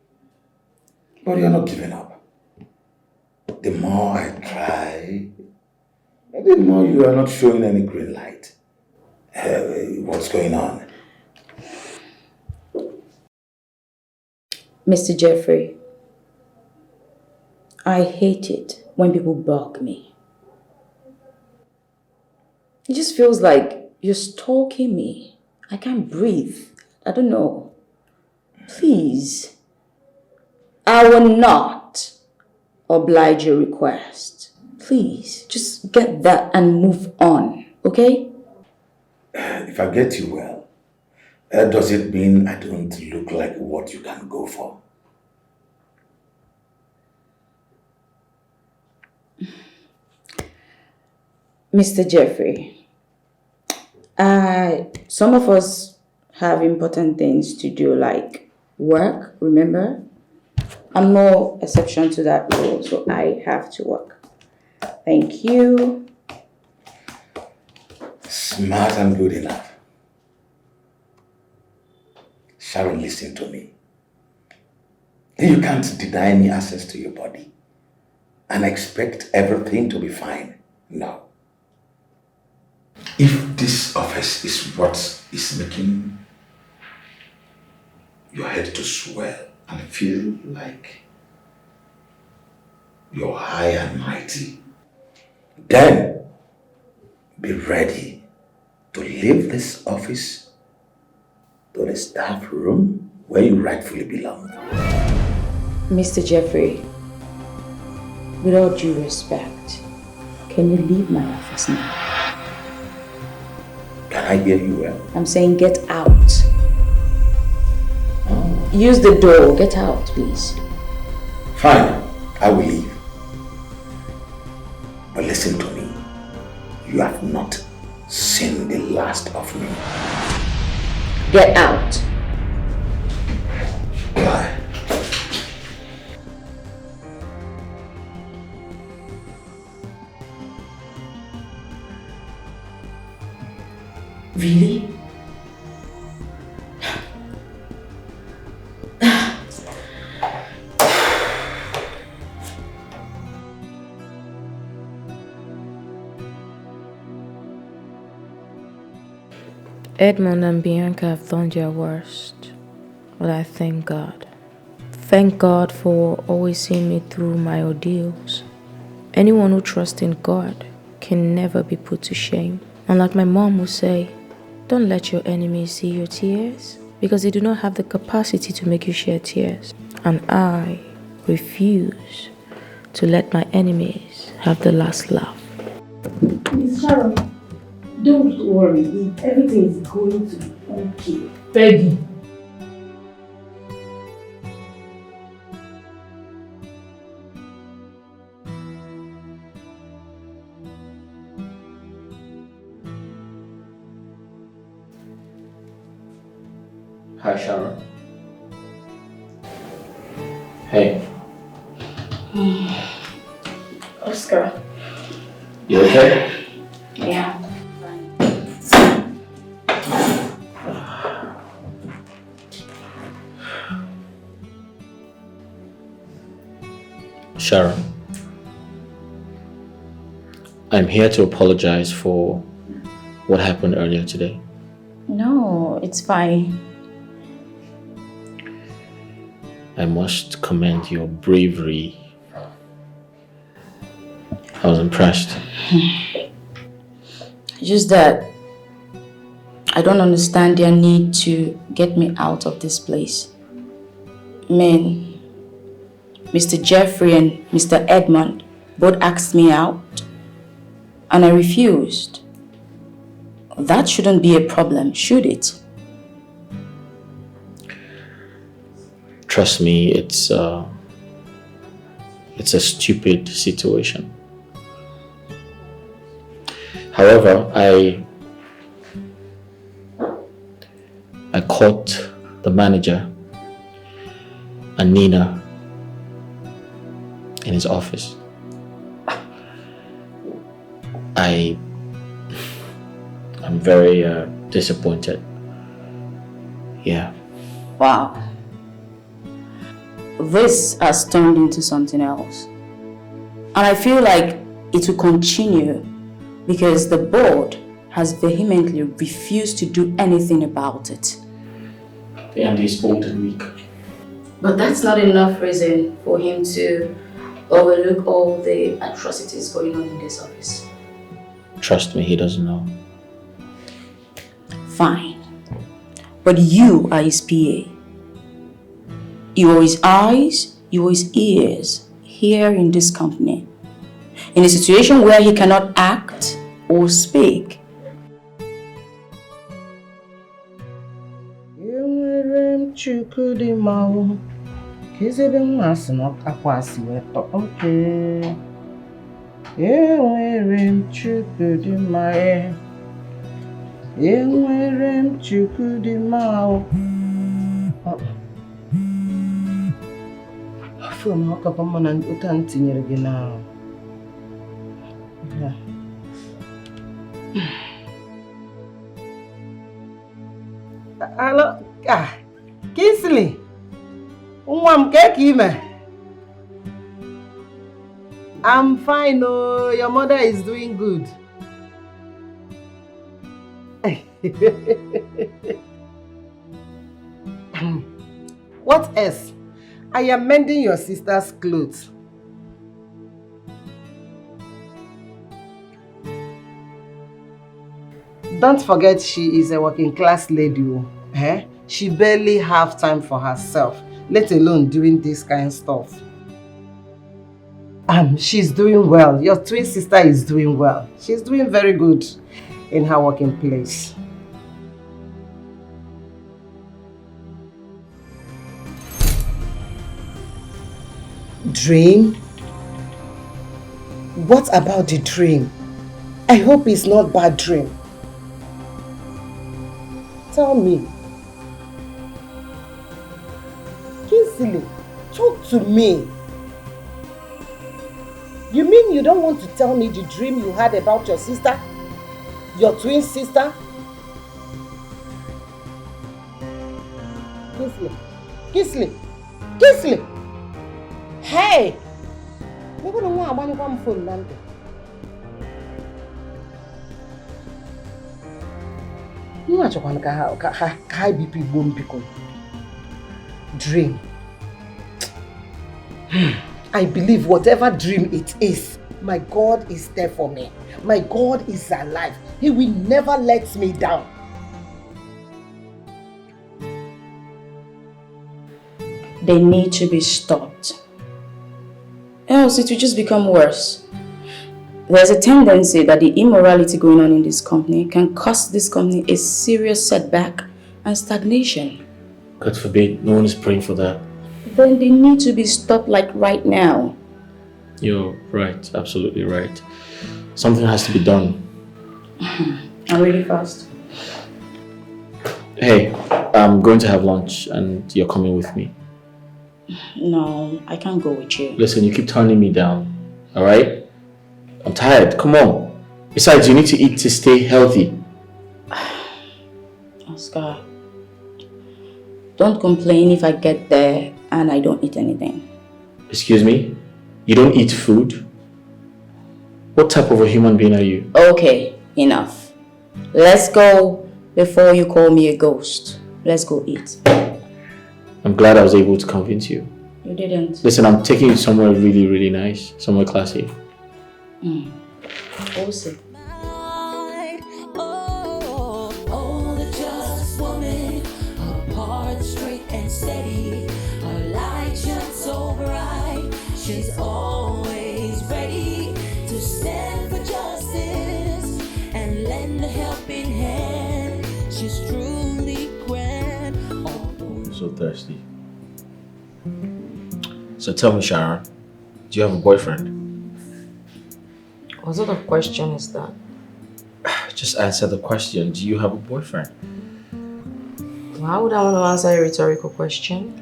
but you're not giving up. The more I try, the more you are not showing any green light. What's going on? Mr. Jeffrey, I hate it when people bug me. It just feels like you're stalking me. I can't breathe. I don't know. Please. I will not oblige your request. Please, just get that and move on, okay? If I get you well, does it mean I don't look like what you can go for? Mr. Jeffrey, some of us have important things to do, like work, remember? I'm no exception to that rule, so I have to work. Thank you. Smart and good enough. Sharon, listen to me. You can't deny me access to your body and expect everything to be fine. No. If this office is what is making your head to swell and feel like you're high and mighty, then be ready to leave this office to the staff room where you rightfully belong. Mr. Jeffrey, with all due respect, can you leave my office now? Can I hear you well? I'm saying get out. Oh. Use the door. Get out, please. Fine, I will leave. But listen to me. You have not seen the last of me. Get out. Bye. Really? Edmond and Bianca have done their worst, but I thank God. Thank God for always seeing me through my ordeals. Anyone who trusts in God can never be put to shame. And like my mom would say, don't let your enemies see your tears, because they do not have the capacity to make you shed tears. And I refuse to let my enemies have the last laugh. Miss Sharon, don't worry. Everything is going to be okay. Peggy. Hi, Sharon. Hey. Oscar. You okay? Yeah. Sharon, I'm here to apologize for what happened earlier today. No, it's fine. I must commend your bravery. I was impressed. Just that I don't understand their need to get me out of this place. Men, Mr. Jeffrey and Mr. Edmond both asked me out, and I refused. That shouldn't be a problem, should it? Trust me, it's a stupid situation. However, I caught the manager and Nina in his office. I'm very disappointed. Yeah. Wow. This has turned into something else. And I feel like it will continue because the board has vehemently refused to do anything about it. The MD is old and weak. But that's not enough reason for him to overlook all the atrocities going on in this office. Trust me, he doesn't know. Fine. But you are his PA. You are his eyes, you are his ears here in this company. In a situation where he cannot act or speak. Hello, Kingsley. I'm fine, oh, your mother is doing good. What else? I am mending your sister's clothes. Don't forget she is a working class lady. Eh? She barely have time for herself, let alone doing this kind of stuff. She's doing well. Your twin sister is doing well. She's doing very good in her working place. Dream? What about the dream? I hope it's not bad dream. Tell me. Kingsley, talk to me. You mean you don't want to tell me the dream you had about your sister? Your twin sister? Kingsley. Kingsley. Kingsley. Hey! I'm going to want to phone number. Dream. I believe whatever dream it is, my God is there for me. My God is alive. He will never let me down. They need to be stopped. Else it will just become worse. There's a tendency that the immorality going on in this company can cause this company a serious setback and stagnation. God forbid, no one is praying for that. Then they need to be stopped like right now. You're right, absolutely right. Something has to be done. I'm really fast. Hey, I'm going to have lunch and you're coming with me. No, I can't go with you. Listen, you keep turning me down, alright? I'm tired, come on. Besides, you need to eat to stay healthy. Oscar, don't complain if I get there and I don't eat anything. Excuse me? You don't eat food? What type of a human being are you? Okay, enough. Let's go before you call me a ghost. Let's go eat. I'm glad I was able to convince you. You didn't. Listen, I'm taking you somewhere really, really nice. Somewhere classy. We'll see. Oh, the just woman, her heart straight and steady, her light shines so bright, she's always ready to stand for justice and lend a helping hand. She's truly grand. I'm so thirsty. So tell me, Sharon, do you have a boyfriend? What sort of question is that? Just answer the question. Do you have a boyfriend? Why would I want to answer a rhetorical question?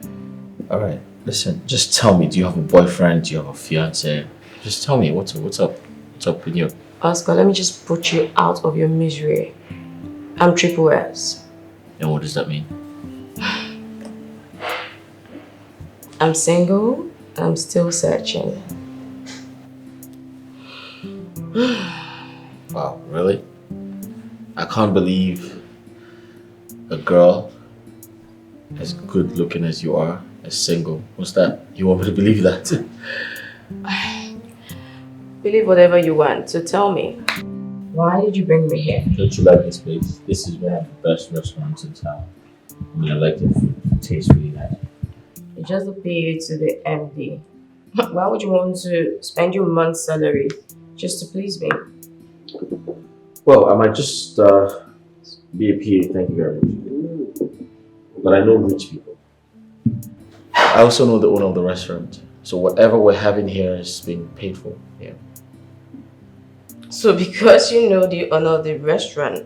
Alright, listen, just tell me, do you have a boyfriend? Do you have a fiance? Just tell me, what's up? What's up with you? Oscar, let me just put you out of your misery. I'm triple S. And what does that mean? I'm single. I'm still searching. Wow, really? I can't believe a girl as good looking as you are is single. What's that? You want me to believe that? Believe whatever you want, so tell me. Why did you bring me here? Don't you like this place? This is one of the best restaurants in town. I mean, I like the food. It tastes really nice. It's just a pay to the MD. Why would you want to spend your month's salary just to please me? Well, I might just be a PA, thank you very much. But I know rich people. I also know the owner of the restaurant. So whatever we're having here is being paid for. Yeah. So because you know the owner of the restaurant,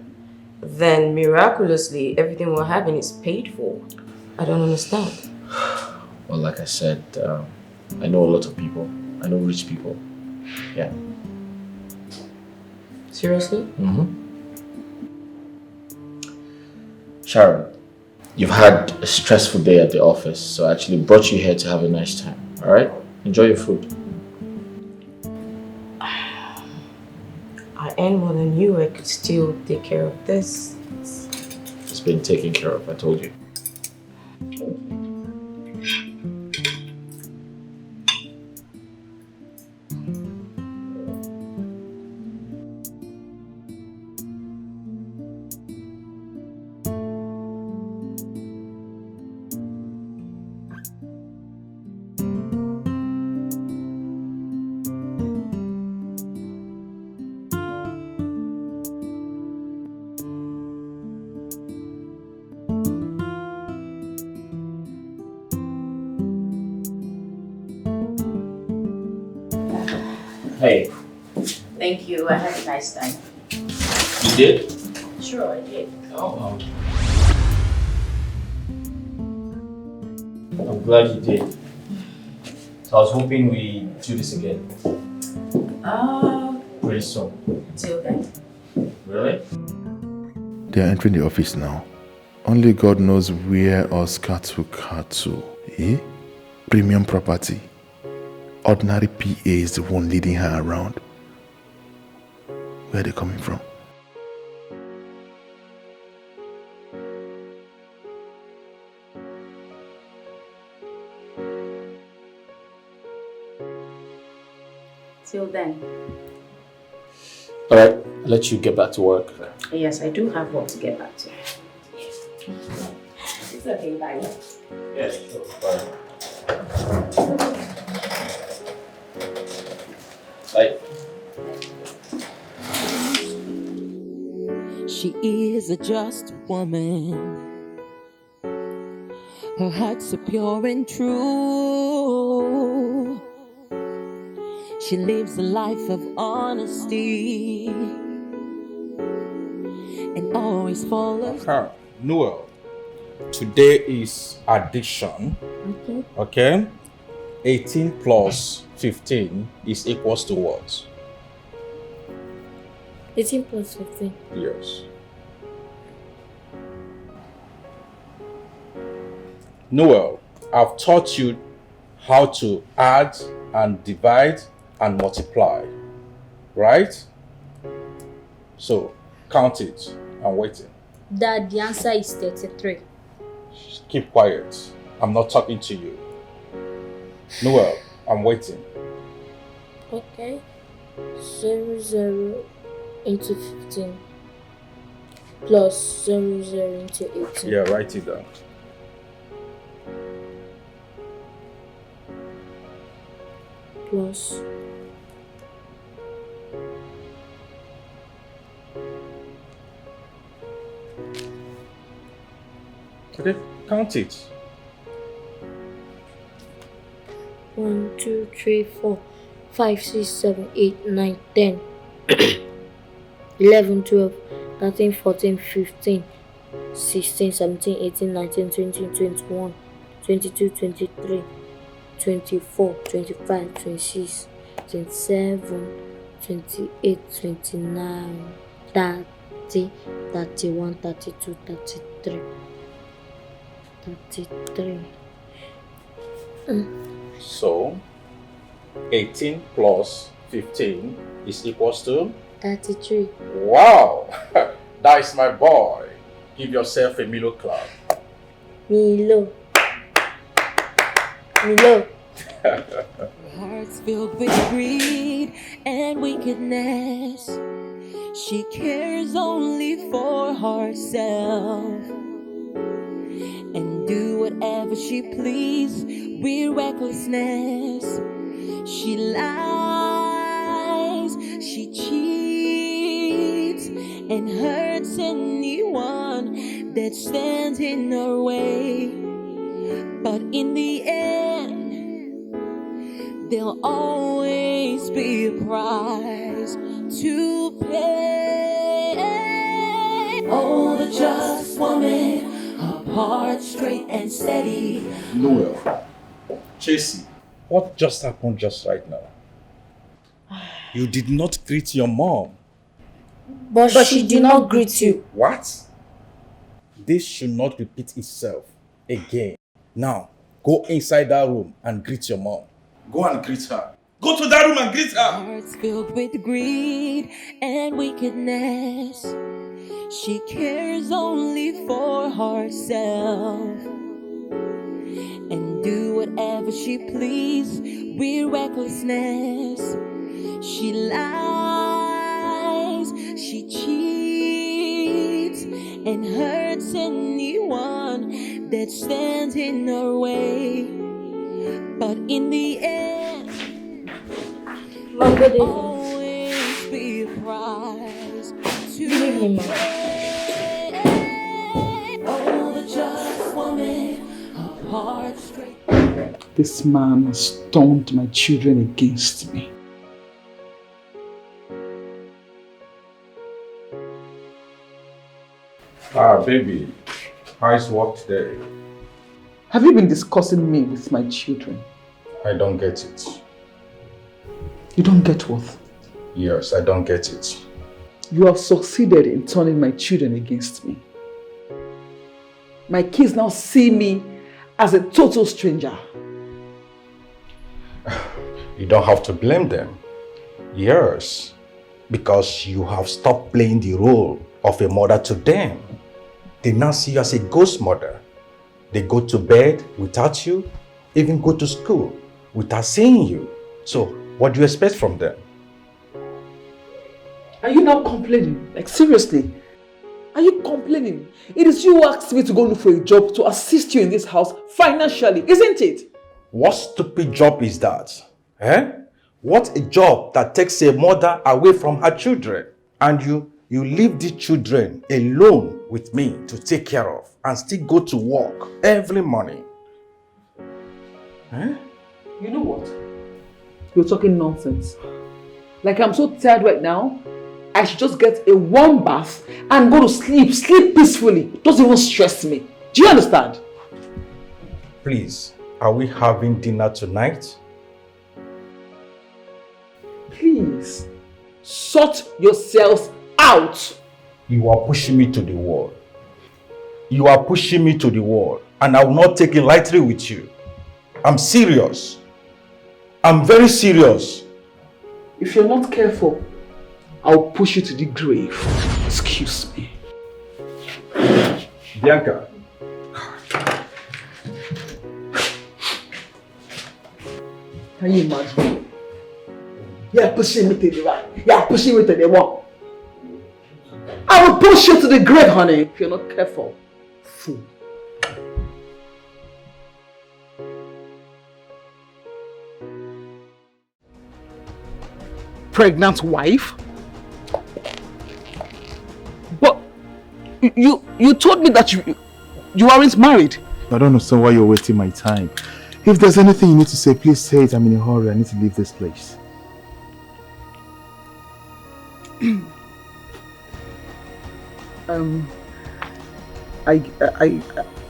then miraculously everything we're having is paid for. I don't understand. Well, like I said, I know a lot of people. I know rich people. Yeah. Seriously? Sharon, you've had a stressful day at the office, so I actually brought you here to have a nice time. Alright? Enjoy your food. I earn more than you, I could still take care of this. It's been taken care of, I told you. Hey. Thank you. I had a nice time. You did? Sure, I did. Oh, I'm glad you did. So I was hoping we do this again. Pretty soon. Till then. Really? They are entering the office now. Only God knows where Oscar took her to. Eh? Premium property. Ordinary PA is the one leading her around. Where are they coming from? Till then. Alright, I'll let you get back to work. Yes, I do have work to get back to. It's okay, bye. Yes, sure. Bye. Bye. She is a just woman. Her heart's so pure and true. She lives a life of honesty and always follows. Noel, today is addition. Okay? 18 plus 15 is equals to what? 18 plus 15. Yes. Noel, I've taught you how to add and divide and multiply, right? So, count it. I'm waiting. Dad, the answer is 33. Keep quiet. I'm not talking to you. Noel, I'm waiting. Okay. 00 into 15 plus 00 into 18. Yeah, write it down. Plus Okay, count it. 1, 2, 3, 4, 5, 6, 7, 8, 9, 10, 11, 12, 13, 14, 15, 16, 17, 18, 19, 20, 21, 22, 23, 24, 25, 26, 27, 28, 29, 30, 31, 32, 33. 33. So, 18 plus 15 is equals to? 33. Wow! That is my boy. Give yourself a Milo clap. Milo. Milo. Hearts filled with greed and wickedness. She cares only for herself and do whatever she please with recklessness. She lies, she cheats, and hurts anyone that stands in her way. But in the end, there'll always be a price to pay. Oh, the just woman, her heart straight and steady. Noel, Chasey, what just happened just right now? You did not greet your mom. But she did not greet you. What? This should not repeat itself again. Now, go inside that room and greet your mom. Go and greet her. Go to that room and greet her. Hearts filled with greed and wickedness. She cares only for herself and do whatever she please with recklessness. She lies, she cheats, and hurts anyone that stands in her way. But in the end, there'll always be a price to pay. Oh, the just woman, her heart straight. This man has turned my children against me. Baby, how's work today? Have you been discussing me with my children? I don't get it. You don't get what? Yes, I don't get it. You have succeeded in turning my children against me. My kids now see me as a total stranger. You don't have to blame them. Yes, because you have stopped playing the role of a mother to them. They now see you as a ghost mother. They go to bed without you, even go to school without seeing you. So What do you expect from them? Are you now complaining? Like seriously? Are you complaining? It is you who asked me to go look for a job to assist you in this house financially, isn't it? What stupid job is that? Eh? What a job that takes a mother away from her children. And you leave the children alone with me to take care of and still go to work every morning. Eh? You know what? You're talking nonsense. Like I'm so tired right now, I should just get a warm bath and go to sleep. Sleep peacefully. It doesn't even stress me. Do you understand? Please, are we having dinner tonight? Please, sort yourselves out. You are pushing me to the wall. You are pushing me to the wall, and I will not take it lightly with you. I'm serious. I'm very serious. If you're not careful, I'll push you to the grave. Excuse me. Bianca. Can you imagine? You're pushing me to the right. You're pushing me to the wall. I will push you to the grave, honey, if you're not careful. Fool. Pregnant wife? But you told me that you aren't married. I don't understand why you're wasting my time. If there's anything you need to say, please say it. I'm in a hurry. I need to leave this place.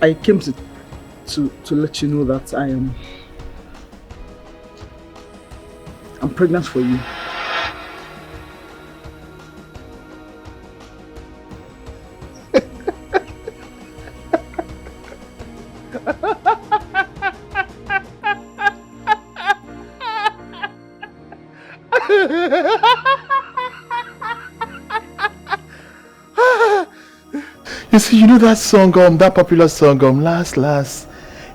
I came to let you know that I'm pregnant for you. You see, you know that song, that popular song, last,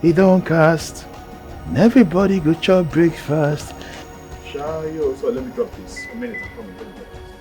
it don't cast. And everybody go chop breakfast. Shayo, so let me drop this. A minute, I'm coming. Let me drop this.